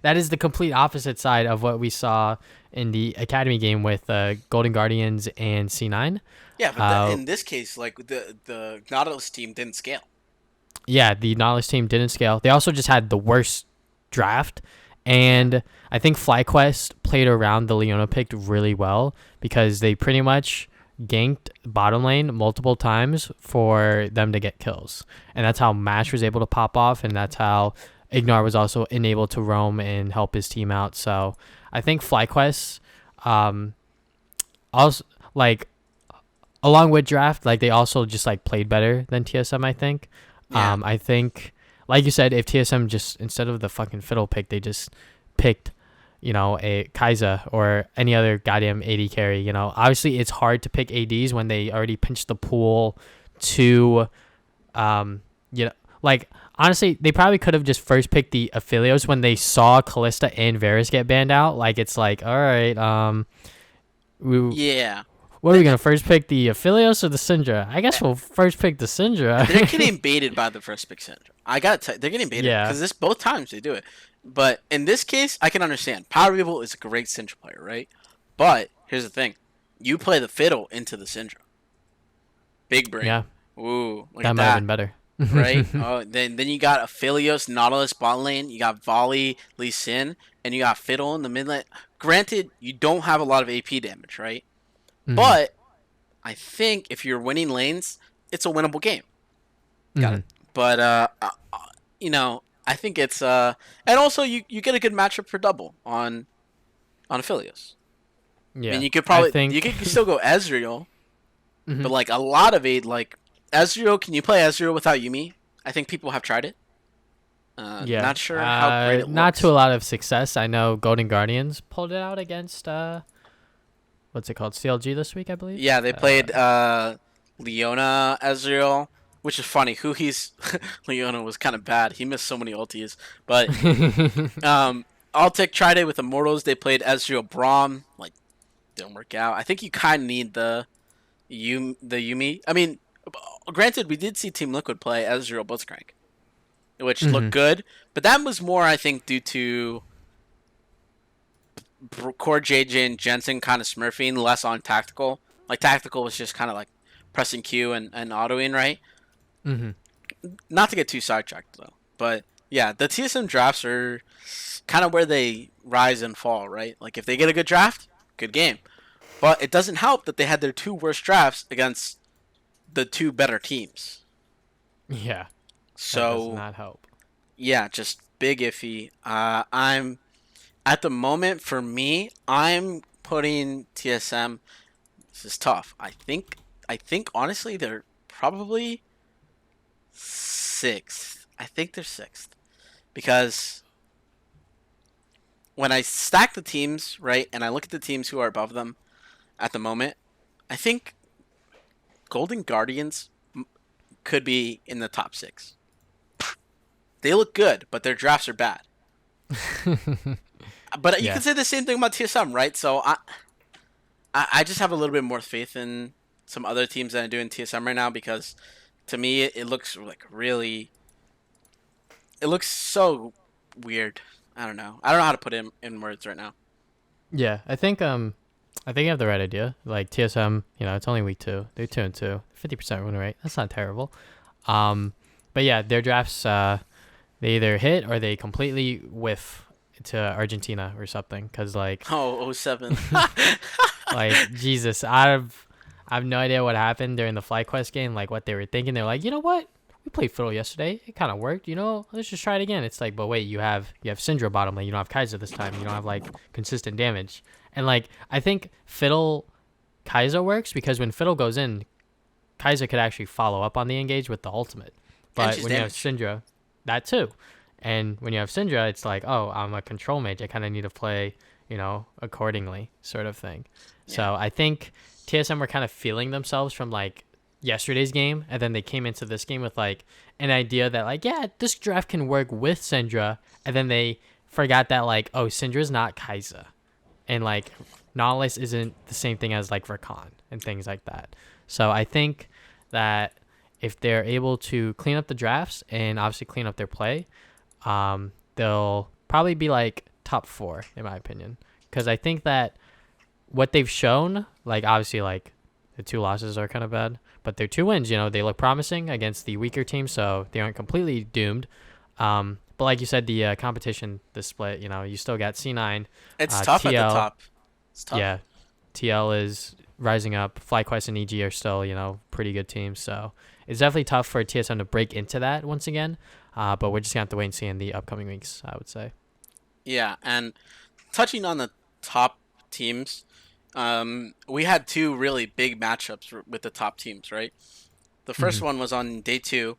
that is the complete opposite side of what we saw in the Academy game with Golden Guardians and C9. Yeah, but in this case, like the Nautilus team didn't scale. Yeah, the Nautilus team didn't scale. They also just had the worst draft, and I think FlyQuest played around the Leona pick really well because they pretty much ganked bottom lane multiple times for them to get kills, and that's how Mash was able to pop off, and that's how Ignar was also enabled to roam and help his team out. So I think FlyQuest, also like along with draft, like they also just like played better than TSM. I think. Yeah. I think, like you said, if TSM just instead of the fucking fiddle pick, they just picked, a Kai'Sa or any other goddamn AD carry. Obviously it's hard to pick ADs when they already pinched the pool to, like honestly, they probably could have just first picked the Aphelios when they saw Kalista and Varus get banned out. Like it's like, all right, what are we going to first pick, the Aphelios or the Syndra? I guess we'll first pick the Syndra. They're getting baited by the first pick Syndra. I got to tell you, they're getting baited because both times they do it. But in this case, I can understand. Power Revolt is a great Syndra player, right? But here's the thing: you play the Fiddle into the Syndra. Big brain. Yeah, Ooh, look that at might have that. been better. Right? Oh, then you got Aphelios, Nautilus bot lane. You got Volley, Lee Sin, and you got Fiddle in the mid lane. Granted, you don't have a lot of AP damage, right? Hmm. But I think if you're winning lanes, it's a winnable game. Got Hmm. it. But I think it's and also you get a good matchup for double on Aphelios. I mean, Yeah, you could I probably you think. could still go Ezreal, Hmm. but like a lot of it, like Ezreal, can you play Ezreal without Yumi? I think people have tried it. Yeah, Not sure how great it not to a looks. lot of success. I know Golden Guardians pulled it out against what's it called, CLG this week, I believe. Yeah, they played Leona Ezreal, which is funny. Who he's Leona was kind of bad. He missed so many ultis, but Altic tried it with Immortals. They played Ezreal Braum. Like, didn't work out. I think you kind of need the Yumi. I mean, granted, we did see Team Liquid play Ezreal Blitzcrank, which looked Hmm. good, but that was more, I think, due to Core JJ and Jensen kind of smurfing, less on tactical. Like tactical was just kind of like pressing Q and autoing, right? Hmm. Not to get too sidetracked though, but yeah, the TSM drafts are kind of where they rise and fall, right? Like if they get a good draft, good game. But it doesn't help that they had their two worst drafts against the two better teams. Yeah, that does So not help. yeah, just big iffy. I'm at the moment for me, I'm putting TSM. This is tough. I think honestly they're probably sixth. I think they're sixth because when I stack the teams right and I look at the teams who are above them at the moment, I think Golden Guardians could be in the top six. They look good, but their drafts are bad. But you Yeah, could say the same thing about TSM, right? So I just have a little bit more faith in some other teams that are doing TSM right now because to me it looks like really it looks so weird. I don't know. I don't know how to put it in words right now. yeah. I think you have the right idea. Like TSM, it's only week two. They're 2-2, 50% win rate. That's not terrible. Um, but yeah, their drafts, they either hit or they completely whiff to Argentina or something. Cause Oh, 07. Jesus, I have no idea what happened during the FlyQuest game. Like what they were thinking. They're like, you know what? We played Fiddle yesterday. It kind of worked. Let's just try it again. It's like, but wait, you have Syndra bottom lane. You don't have Kaiser this time. You don't have like consistent damage. And like I think Fiddle Kaiser works because when Fiddle goes in, Kaiser could actually follow up on the engage with the ultimate. And But she's when you have damaged. Syndra, that too. And when you have Syndra, it's like, oh, I'm a control mage. I kind of need to play, accordingly, sort of thing. Yeah. So I think TSM were kind of feeling themselves from like yesterday's game, and then they came into this game with like an idea that like, yeah, this draft can work with Syndra, and then they forgot that like, oh, Syndra's not Kaiser, and like Nautilus isn't the same thing as like Rakan and things like that. So I think that if they're able to clean up the drafts and obviously clean up their play, they'll probably be like top four in my opinion. Because I think that what they've shown, like obviously like the two losses are kind of bad, but their two wins, they look promising against the weaker team, so they aren't completely doomed. But like you said, the competition, the split, you still got C9, It's tough at the TL. top. It's tough. Yeah, TL is rising up. FlyQuest and EG are still, pretty good teams. So it's definitely tough for TSM to break into that once again. But we're just going to have to wait and see in the upcoming weeks, I would say. Yeah, and touching on the top teams, we had two really big matchups with the top teams, right? The first Hmm. one was on day two,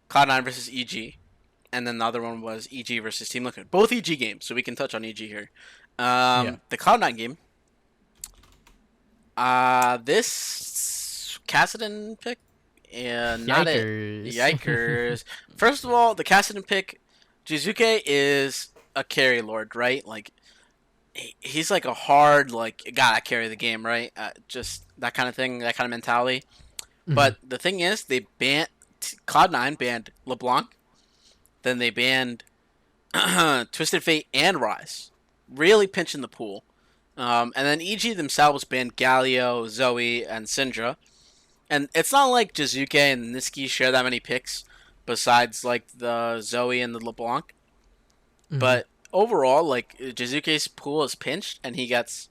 Cloud9 versus EG, and then the other one was EG versus Team Liquid. Both EG games, so we can touch on EG here. Yeah. The Cloud9 game, this Kassadin pick, and not it. Yikers. Yikers. First of all, the Kassadin pick, Jizuke is a carry lord, right? Like, he's like a hard, like, gotta carry the game, right? Just that kind of thing, that kind of mentality. Hmm. But the thing is, they banned Cloud9 banned LeBlanc, then they banned Twisted Fate and Rise, really pinching the pool. And then EG themselves banned Galio, Zoe, and Syndra. And it's not like Jizuke and Niski share that many picks besides like the Zoe and the LeBlanc. Hmm. But overall, like Jizuke's pool is pinched and he gets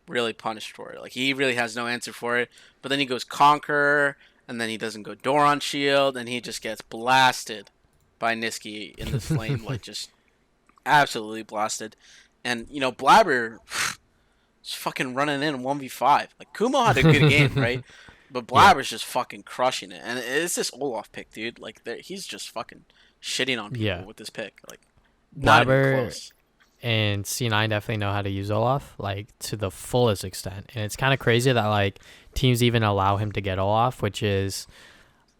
really punished for it. Like he really has no answer for it. But then he goes Conqueror and then he doesn't go Doron Shield and he just gets blasted by Niski in this lane, like just absolutely blasted. And Blabber is fucking running in 1v5. Like Kumo had a good game, right? But Yeah. Blabber's just fucking crushing it. And it's this Olaf pick, dude. Like he's just fucking shitting on people Yeah. with this pick. Like not even Blabber close. and C9 definitely know how to use Olaf like to the fullest extent. And it's kind of crazy that like teams even allow him to get Olaf, which is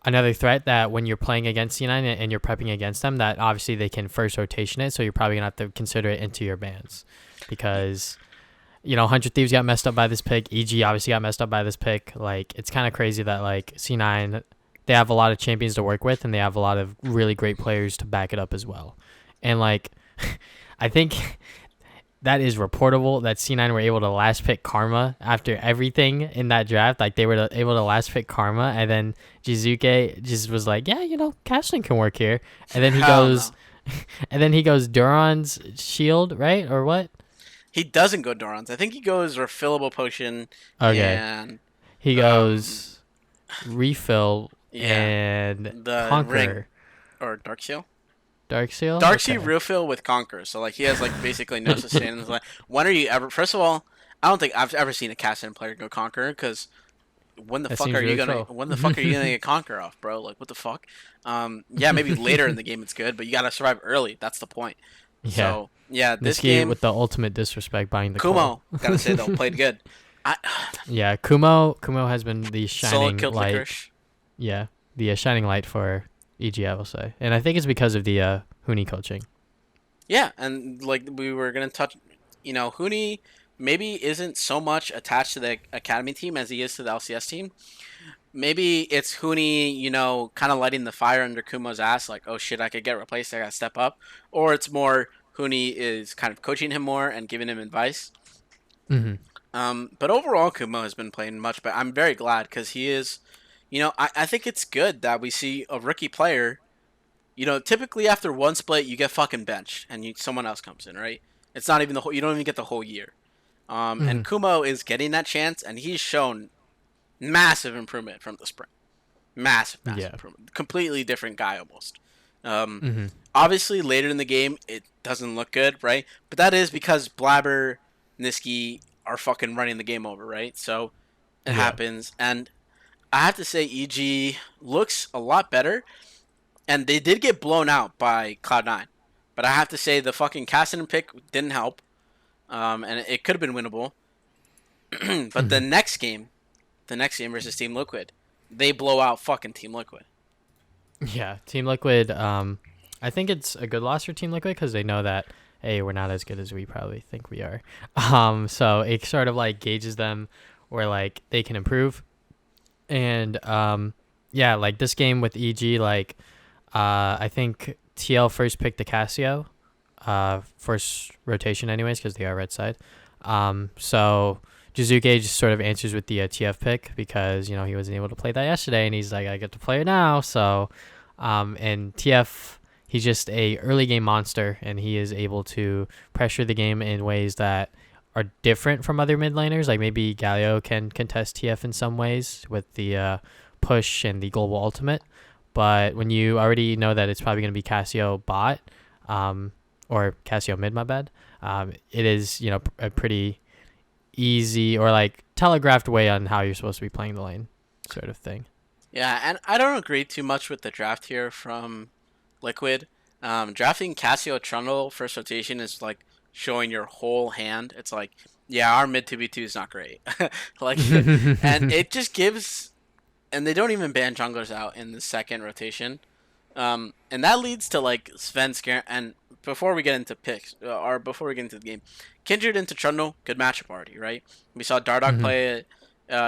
another threat that when you're playing against C9 and you're prepping against them, that obviously they can first rotation it. So you're probably going to have to consider it into your bans because, 100 Thieves got messed up by this pick. EG obviously got messed up by this pick. Like, it's kind of crazy that, like, C9, they have a lot of champions to work with and they have a lot of really great players to back it up as well. And, like, I think that is reportable that C9 were able to last pick Karma after everything in that draft. Like they were able to last pick Karma, and then Jizuke just was like, "Yeah, Cashling can work here." And then he Hell goes, no. Duran's shield, right, or what? He doesn't go Doran's. I think he goes refillable potion Okay, and he um goes refill yeah, and the ring conquer or Dark Seal. dark seal. Darkseid Okay, refill with Conquer, so like he has like basically no sustain. Like, when are you ever? First of all, I don't think I've ever seen a Cassian player go Conquer because that seems really troll. when the fuck are you gonna get Conquer off, bro? Like what the fuck? Yeah, maybe later in the game it's good, but you gotta survive early. That's the point. Yeah, So yeah, this Niski game with the ultimate disrespect buying the coal. Kumo gotta say though played good. I Yeah, Kumo has been the solo shining killed light. Licorice. Yeah, the shining light for EG, I will say, and I think it's because of the Huni coaching. Yeah, and like we were gonna touch, Huni maybe isn't so much attached to the academy team as he is to the LCS team. Maybe it's Huni, kind of lighting the fire under Kumo's ass, like, oh shit, I could get replaced, I gotta step up. Or it's more Huni is kind of coaching him more and giving him advice. Hmm. But overall, Kumo has been playing much better. I'm very glad because he is, I think it's good that we see a rookie player. Typically after one split, you get fucking benched and someone else comes in, right? It's not even the whole. You don't even get the whole year. Hmm. And Kumo is getting that chance, and he's shown massive improvement from the spring. Massive, massive Yeah. improvement. Completely different guy almost. Um, Hmm. Obviously, later in the game, it doesn't look good, right? But that is because Blabber, Niski are fucking running the game over, right? So it Yeah. happens. And I have to say, EG looks a lot better. And they did get blown out by Cloud9. But I have to say, the fucking Cassidy pick didn't help. And it could have been winnable. But Hmm. the next game versus Team Liquid, they blow out fucking Team Liquid. Yeah. Team Liquid. I think it's a good loss for Team Liquid because they know that hey, we're not as good as we probably think we are. So it sort of like gauges them where like they can improve. And yeah, like this game with EG, like I think TL first picked the Casio, first rotation anyways, because they are red side. So Jizuke just sort of answers with the TF pick because he wasn't able to play that yesterday, and he's like, I get to play it now. So, and TF, he's just a early game monster, and he is able to pressure the game in ways that are different from other mid laners. Like maybe Galio can contest TF in some ways with the push and the global ultimate. But when you already know that it's probably going to be Casio bot, or Casio mid, my bad, it is, a pretty easy or like telegraphed way on how you're supposed to be playing the lane sort of thing. Yeah, and I don't agree too much with the draft here from Liquid. Drafting Cassio Trundle first rotation is like showing your whole hand. It's like, yeah, our mid 2v2 is not great. Like, and it just gives, and they don't even ban junglers out in the second rotation. And that leads to like Sven Scare. And before we get into picks, or before we get into the game, Kindred into Trundle, good matchup already, right? We saw Dardoch Hmm. play it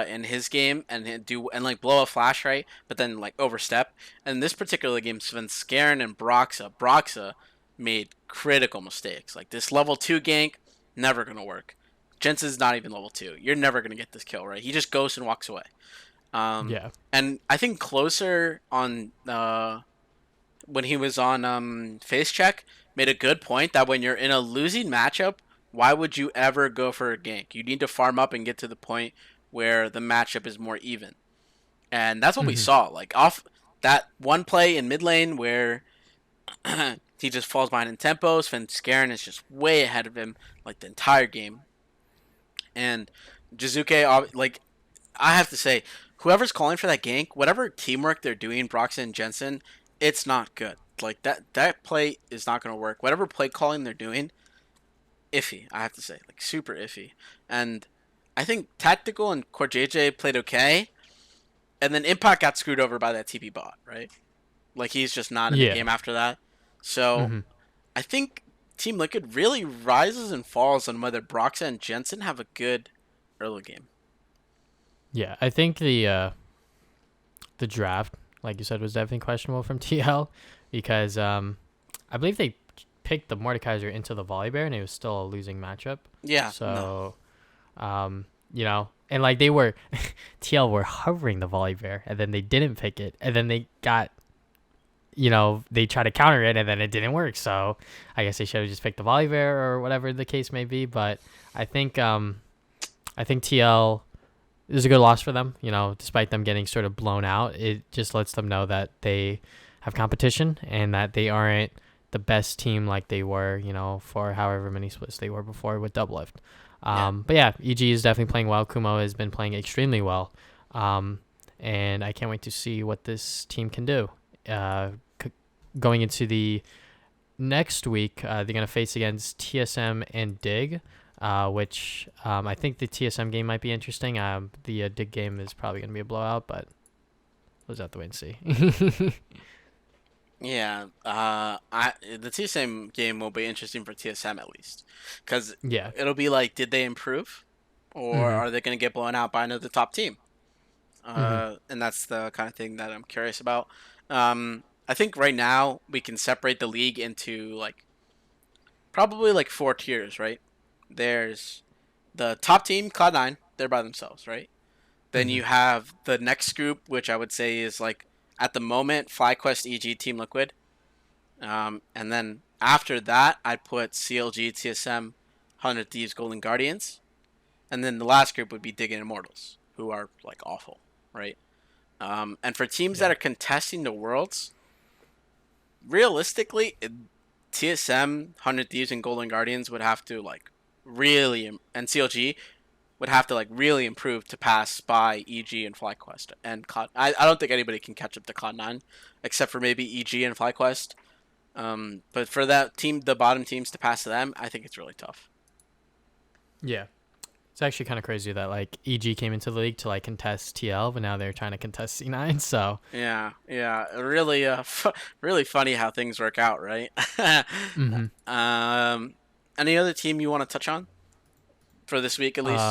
in his game and like blow a flash, right? But then like overstep. And this particular game, Sven Skaren and Broxa. Broxa made critical mistakes. Like this level 2 gank, never going to work. Jensen's not even level 2. You're never going to get this kill, right? He just goes and walks away. Yeah. And I think Closer on when he was on Face Check made a good point that when you're in a losing matchup, why would you ever go for a gank? You need to farm up and get to the point where the matchup is more even. And that's what we saw. Like off that one play in mid lane where he just falls behind in tempo. Sven Skaren is just way ahead of him like the entire game. And Jizuke, like, I have to say, whoever's calling for that gank, whatever teamwork they're doing, Broxton and Jensen, it's not good. Like that play is not going to work. Whatever play calling they're doing, iffy. I have to say, like super iffy. And I think Tactical and Core JJ played okay, and then Impact got screwed over by that TP bot, right? Like he's just not in the game after that. So I think Team Liquid really rises and falls on whether Broxa and Jensen have a good early game. Yeah, I think the draft, like you said, was definitely questionable from TL because I believe they picked the Mordekaiser into the Volibear and it was still a losing matchup. Yeah. So, you know, and like they were, TL were hovering the Volibear and then they didn't pick it and then they got, you know, they tried to counter it and then it didn't work. So I guess they should have just picked the Volibear or whatever the case may be. But I think TL is a good loss for them. You know, despite them getting sort of blown out, it just lets them know that they have competition and that they aren't the best team like they were, you know, for however many splits they were before with Doublelift. But yeah, EG is definitely playing well. Kumo has been playing extremely well. And I can't wait to see what this team can do. Going into the next week, they're going to face against TSM and Dig, which I think the TSM game might be interesting. The Dig game is probably going to be a blowout, but we'll just have to wait and see. Yeah, the TSM game will be interesting for TSM at least, because it'll be like, did they improve, or are they going to get blown out by another top team? And that's the kind of thing that I'm curious about. I think right now we can separate the league into like probably like 4 tiers, right? There's the top team, Cloud9, they're by themselves, right? Then you have the next group, which I would say is like at the moment FlyQuest, EG, Team Liquid. And then after that, I'd put CLG, TSM, 100 Thieves, Golden Guardians. And then the last group would be Dig and Immortals, who are like awful, right? And for teams that are contesting the Worlds, realistically, TSM, 100 Thieves, and Golden Guardians would have to like really, and CLG would have to like really improve to pass by EG and FlyQuest and Cloud. I don't think anybody can catch up to Cloud9 except for maybe EG and FlyQuest. But for that team, the bottom teams to pass to them, I think it's really tough. Yeah. It's actually kind of crazy that like EG came into the league to like contest TL, but now they're trying to contest C9. So yeah, really, really funny how things work out, right? Any other team you want to touch on for this week at least?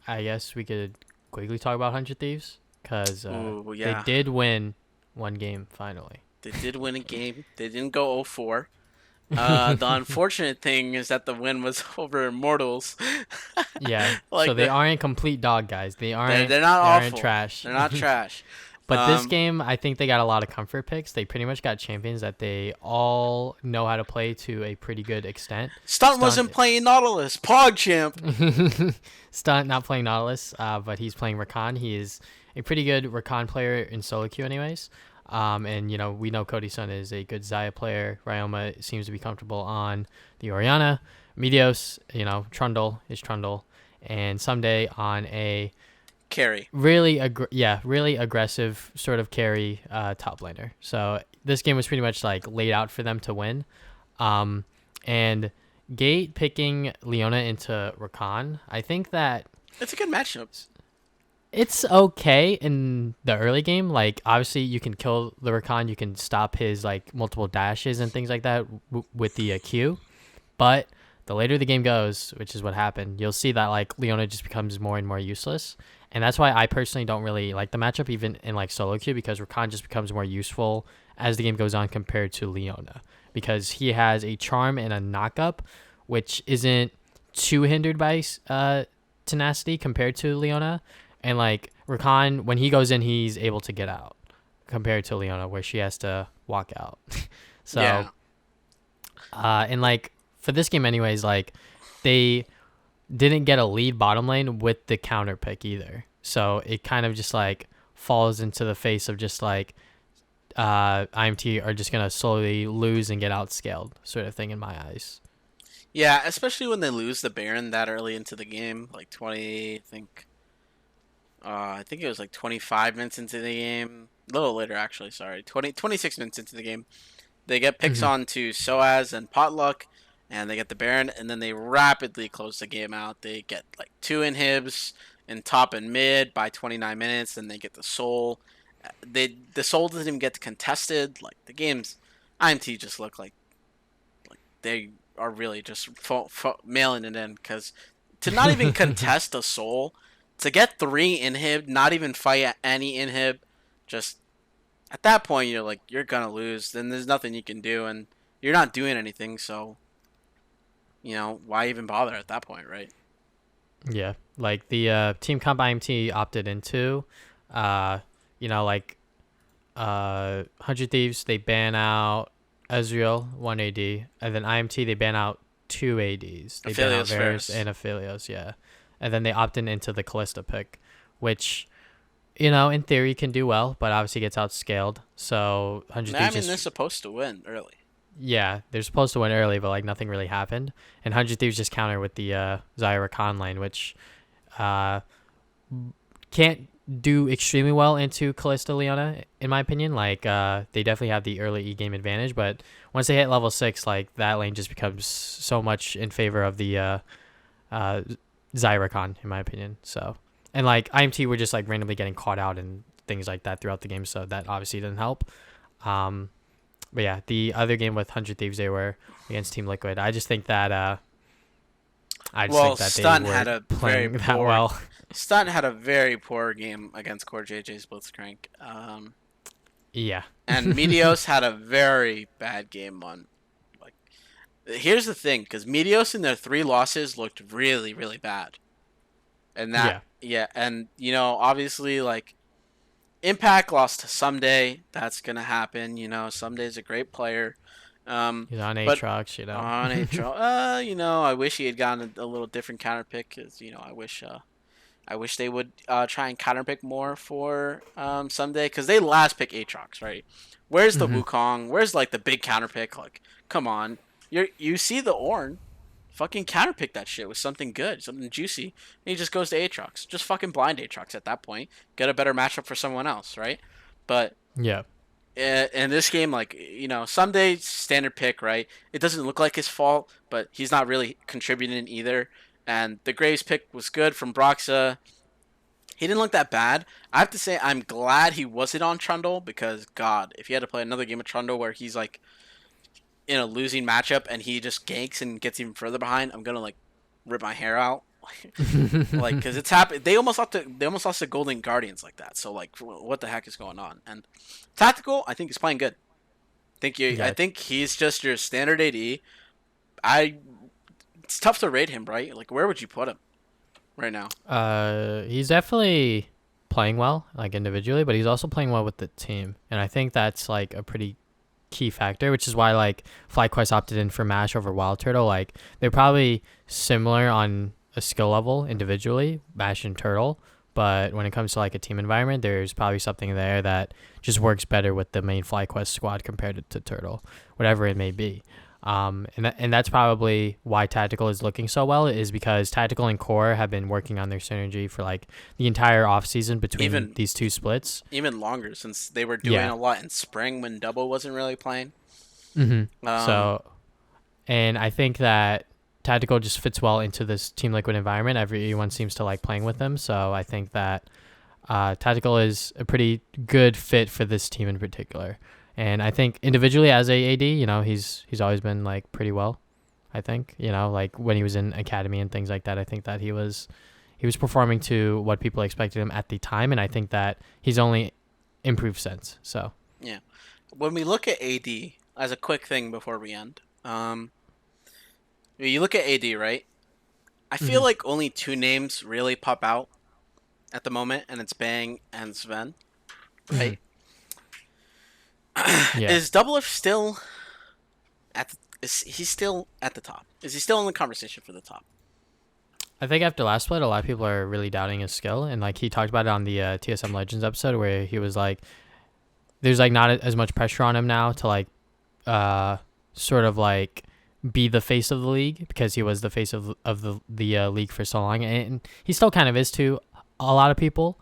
I guess we could quickly talk about 100 Thieves because they did win one game finally. They did win a game. They didn't go 0-4. The unfortunate thing is that the win was over Immortals. Yeah, like so they aren't complete dog guys. They aren't. They're not awful. Aren't trash. They're not trash. But this game, I think they got a lot of comfort picks. They pretty much got champions that they all know how to play to a pretty good extent. Stunt wasn't playing Nautilus. PogChamp. Stunt not playing Nautilus, but he's playing Rakan. He is a pretty good Rakan player in solo queue anyways. And, you know, we know Cody Sun is a good Xayah player. Ryoma seems to be comfortable on the Orianna. Meteos, you know, Trundle is Trundle. And someday on a carry. Really aggressive sort of carry top laner. So this game was pretty much like laid out for them to win. And Gate picking Leona into Rakan, I think that it's a good matchup. It's okay in the early game. Like, obviously, you can kill the Rakan. You can stop his, like, multiple dashes and things like that with the Q. But the later the game goes, which is what happened, you'll see that like Leona just becomes more and more useless. And that's why I personally don't really like the matchup even in like solo queue, because Rakan just becomes more useful as the game goes on compared to Leona, because he has a charm and a knockup, which isn't too hindered by tenacity compared to Leona. And like Rakan, when he goes in, he's able to get out compared to Leona, where she has to walk out. So, Yeah. And like for this game, anyways, like they didn't get a lead bottom lane with the counter pick either. So it kind of just like falls into the face of just like IMT are just gonna slowly lose and get outscaled, sort of thing in my eyes. Yeah, especially when they lose the Baron that early into the game, like 20, I think it was like 25 minutes into the game. A little later, actually, sorry. 26 minutes into the game. They get picks Mm-hmm. on to Soaz and Potluck, and they get the Baron, and then they rapidly close the game out. They get like 2 inhibs in top and mid by 29 minutes, and they get the Soul. The Soul doesn't even get contested. Like, the game's... IMT just look like they are really just mailing it in, because to not even contest a Soul, to get 3 inhib, not even fight any inhib, just at that point you're like, you're gonna lose. Then there's nothing you can do, and you're not doing anything. So why even bother at that point, right? Yeah, like the team comp IMT opted into, uh, like 100 Thieves, they ban out Ezreal 1 AD, and then IMT they ban out 2 ADs. They ban out Aphelios Varus first. and Aphelios, yeah, and then they opted into the Callista pick, which in theory can do well, but obviously gets outscaled. So 100 I Thieves mean, they're just, supposed to win early. yeah, they're supposed to win early, but like nothing really happened, and 100 Thieves just counter with the Zyra Khan lane, which uh can't do extremely well into Callista Leona, in my opinion. Like they definitely have the early game advantage, but once they hit level 6, like that lane just becomes so much in favor of the uh Zyracon, in my opinion. So, and like IMT were just like randomly getting caught out and things like that throughout the game, so that obviously didn't help. But yeah, the other game with 100 Thieves, they were against Team Liquid. I just think that Well, they Stun had weren't a very playing that poor. well. Stun had a very poor game against Core JJ's Blitzcrank. Yeah. And Meteos had a very bad game on. Like, here's the thing, because Meteos in their 3 losses looked really, really bad. And Yeah. and obviously, like, Impact lost to Someday. That's gonna happen. Someday's a great player. He's on But Aatrox, on I wish he had gotten a little different counter pick, because I wish they would try and counter pick more for Someday, because they last pick Aatrox, right? Where's the Hmm. Wukong? Where's like the big counter pick? Like, come on, you see the Ornn. Fucking counterpick that shit with something good, something juicy. And he just goes to Aatrox. Just fucking blind Aatrox at that point. Get a better matchup for someone else, right? But Yeah. in this game, like, Someday standard pick, right? It doesn't look like his fault, but he's not really contributing either. And the Graves pick was good from Broxa. He didn't look that bad. I have to say, I'm glad he wasn't on Trundle, because, God, if he had to play another game of Trundle where he's like in a losing matchup and he just ganks and gets even further behind, I'm gonna like rip my hair out. Like, because it's happened. They almost lost to Golden Guardians like that. So like, what the heck is going on? And Tactical, I think, is playing good. I Yeah. think he's just your standard AD. It's tough to rate him, right? Like, where would you put him right now? He's definitely playing well, like individually, but he's also playing well with the team, and I think that's like a pretty key factor, which is why like FlyQuest opted in for Mash over Wild Turtle. Like they're probably similar on a skill level individually, Mash and Turtle, but when it comes to like a team environment, there's probably something there that just works better with the main FlyQuest squad compared to Turtle, whatever it may be. And that's probably why Tactical is looking so well, is because Tactical and Core have been working on their synergy for like the entire off season between Even these two splits. even longer, since they were doing Yeah. a lot in spring when Double wasn't really playing. Mm-hmm. Um, So, and I think that Tactical just fits well into this Team Liquid environment. Everyone seems to like playing with him. So I think that Tactical is a pretty good fit for this team in particular. And I think individually as a AD, he's always been like pretty well. I think, like when he was in academy and things like that. I think that he was performing to what people expected him at the time, and I think that he's only improved since. So Yeah. When we look at AD, as a quick thing before we end, you look at AD, right? I feel Mhm. like only two names really pop out at the moment, and it's Bang and Sven, Mhm. right? Yeah. Is Double F still is he still at the top? Is he still in the conversation for the top? I think after last split, a lot of people are really doubting his skill, and like he talked about it on the TSM Legends episode where he was like, "There's like not as much pressure on him now to like, sort of like be the face of the league because he was the face of the league for so long, and he still kind of is to a lot of people,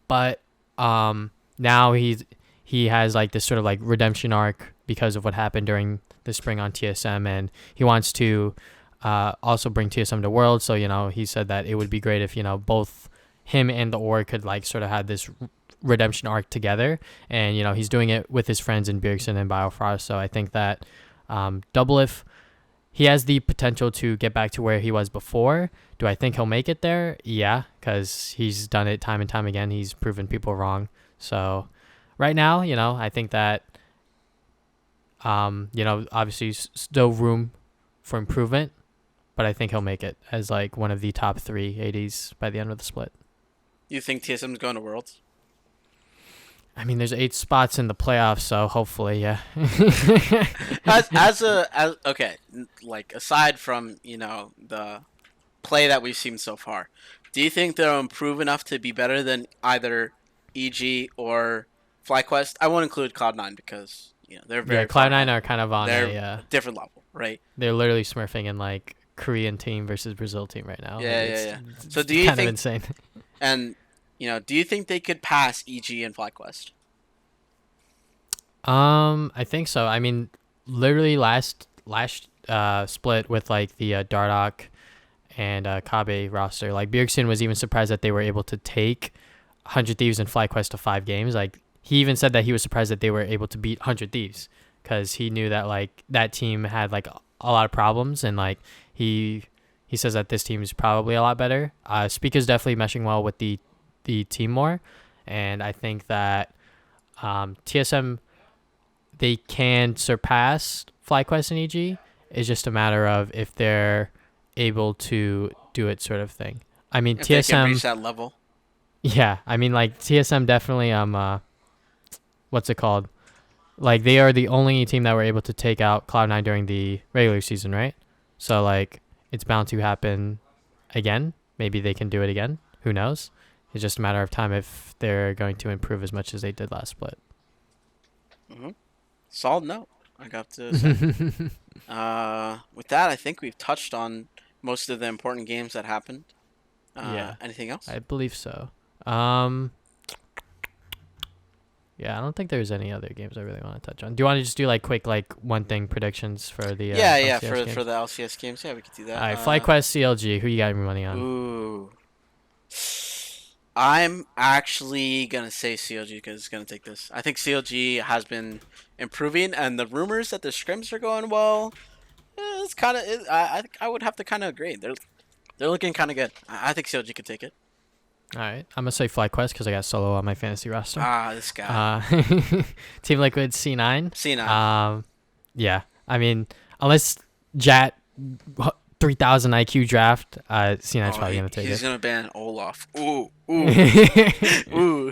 but now he has like this sort of like redemption arc because of what happened during the spring on TSM, and he wants to also bring TSM to World. So he said that it would be great if both him and the org could like sort of have this redemption arc together, and he's doing it with his friends in Bjergsen and Biofrost. So I think that Double If he has the potential to get back to where he was before. Do I think he'll make it there? Yeah, because he's done it time and time again. He's proven people wrong. So right now, I think that, obviously still room for improvement, but I think he'll make it as like one of the top 3 ADs by the end of the split. You think TSM's going to Worlds? I mean, there's 8 spots in the playoffs, so hopefully, yeah. Okay, like aside from the play that we've seen so far, do you think they'll improve enough to be better than either EG or FlyQuest? I won't include Cloud9 because they're Yeah, very far Cloud9 ahead. are kind of on They're a different level, right? they're literally smurfing in like Korean team versus Brazil team right now. Yeah, Like, yeah, it's yeah. So do you kind of think insane. and do you think they could pass EG and FlyQuest? I think so. I mean, literally last split with like the Dardoch and Kabe roster, like Bjergsen was even surprised that they were able to take 100 Thieves and FlyQuest to 5 games. Like he even said that he was surprised that they were able to beat 100 Thieves because he knew that like that team had like a lot of problems, and like he says that this team is probably a lot better. Speaker's definitely meshing well with the team more, and I think that TSM, they can surpass FlyQuest and EG. It's just a matter of if they're able to do it, sort of thing. I mean, If they can reach TSM, that level. yeah. I mean, like TSM definitely. What's it called? Like they are the only team that were able to take out Cloud9 during the regular season, right? So like it's bound to happen again. Maybe they can do it again. Who knows? It's just a matter of time if they're going to improve as much as they did last split. Mm-hmm. Solid note, I got to say. With that, I think we've touched on most of the important games that happened. Yeah, Anything else? I believe so. Yeah, I don't think there's any other games I really want to touch on. Do you want to just do like quick like one thing predictions for the Yeah, LCS games? for the LCS games, yeah, we could do that. All right, FlyQuest CLG. Who you got your money on? Ooh, I'm actually gonna say CLG because it's gonna take this. I think CLG has been improving, and the rumors that the scrims are going well, it's kind of. I would have to kind of agree. They're looking kind of good. I think CLG could take it. All right, I'm gonna say FlyQuest because I got solo on my fantasy roster. This guy. Team Liquid C9. C9. Yeah. I mean, unless Jat 3000 IQ draft, C9's probably gonna take it. He's gonna ban Olaf. Ooh.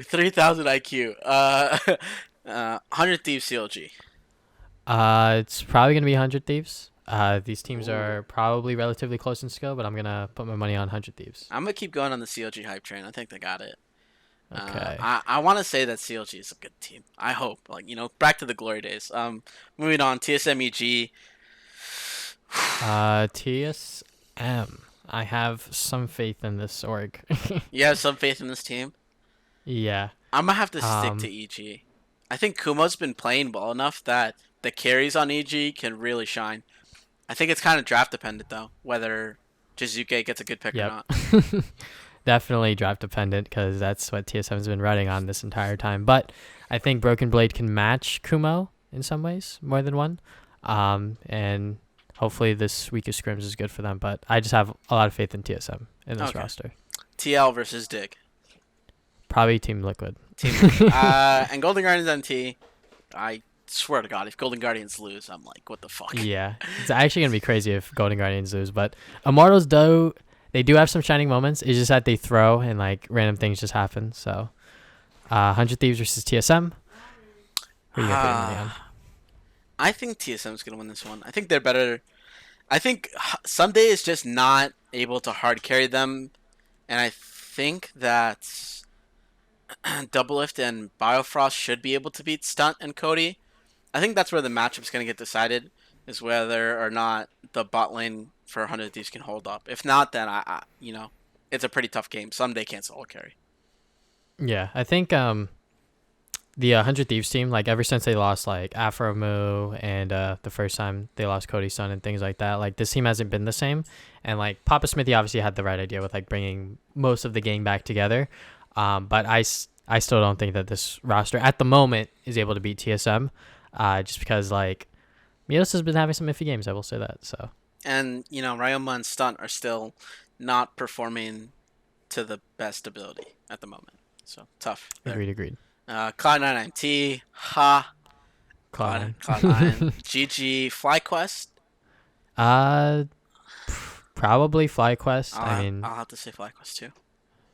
3000 IQ. 100 Thieves CLG. It's probably gonna be 100 Thieves. These teams are probably relatively close in skill, but I'm gonna put my money on 100 Thieves. I'm gonna keep going on the CLG hype train. I think they got it. Okay. I want to say that CLG is a good team. I hope. Like back to the glory days. Moving on. TSMEG. TSM. I have some faith in this org. You have some faith in this team. Yeah. I'm gonna have to stick to EG. I think Kumo's been playing well enough that the carries on EG can really shine. I think it's kind of draft dependent though, whether Jizuke gets a good pick or not. Definitely draft dependent because that's what TSM's been running on this entire time. But I think Broken Blade can match Kumo in some ways, more than one. And hopefully this week of scrims is good for them. But I just have a lot of faith in TSM in this roster. TL versus Dig. Probably Team Liquid. And Golden Guardians NT. I swear to God, if Golden Guardians lose, I'm like, what the fuck? Yeah, it's actually gonna be crazy if Golden Guardians lose. But Immortals they do have some shining moments. It's just that they throw and like random things just happen. So, 100 Thieves versus TSM. Who are you gonna put on? I think TSM is gonna win this one. I think they're better. I think Sunday is just not able to hard carry them, and I think that Doublelift and Biofrost should be able to beat Stunt and Cody. I think that's where the matchup's going to get decided, is whether or not the bot lane for 100 Thieves can hold up. If not, then it's a pretty tough game. Sunday can't solo carry. Yeah, I think the 100 Thieves team, like ever since they lost like Afromu and the first time they lost Cody's son and things like that, like this team hasn't been the same. And like Papa Smithy obviously had the right idea with like bringing most of the gang back together. But I still don't think that this roster at the moment is able to beat TSM, just because like Mios has been having some iffy games. I will say that. So. And Ryoma and Stunt are still not performing to the best ability at the moment. So tough. Agreed. Cloud9 MT, ha. Cloud9. GG, FlyQuest. Probably FlyQuest. I'll have to say FlyQuest too.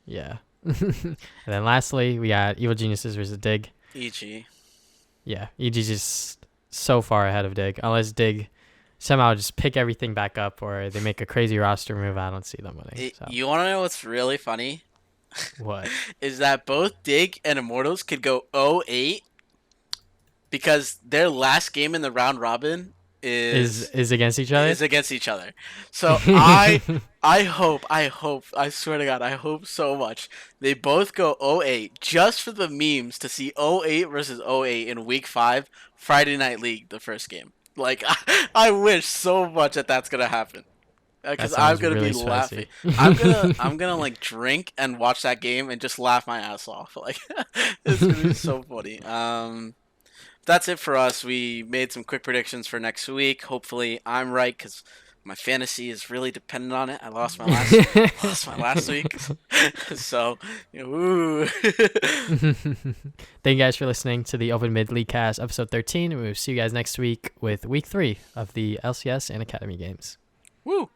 Yeah. And then lastly, we got Evil Geniuses versus Dig. EG. Yeah, EG's just so far ahead of Dig. Unless Dig somehow just pick everything back up or they make a crazy roster move, I don't see them winning. So. You want to know what's really funny? What? Is that both Dig and Immortals could go 0-8 because their last game in the round robin is against each other. Is against each other. So I hope, I swear to God, I hope so much they both go 0-8 just for the memes to see 0-8 versus 0-8 in week 5 Friday Night League, the first game. Like I wish so much that that's gonna happen. Because I'm gonna really be laughing. I'm gonna like drink and watch that game and just laugh my ass off. Like it's gonna be so funny. That's it for us. We made some quick predictions for next week. Hopefully, I'm right because my fantasy is really dependent on it. I lost my last week, so ooh. Thank you guys for listening to the Open Mid Leaguecast episode 13. We'll see you guys next week with week 3 of the LCS and Academy games. Woo!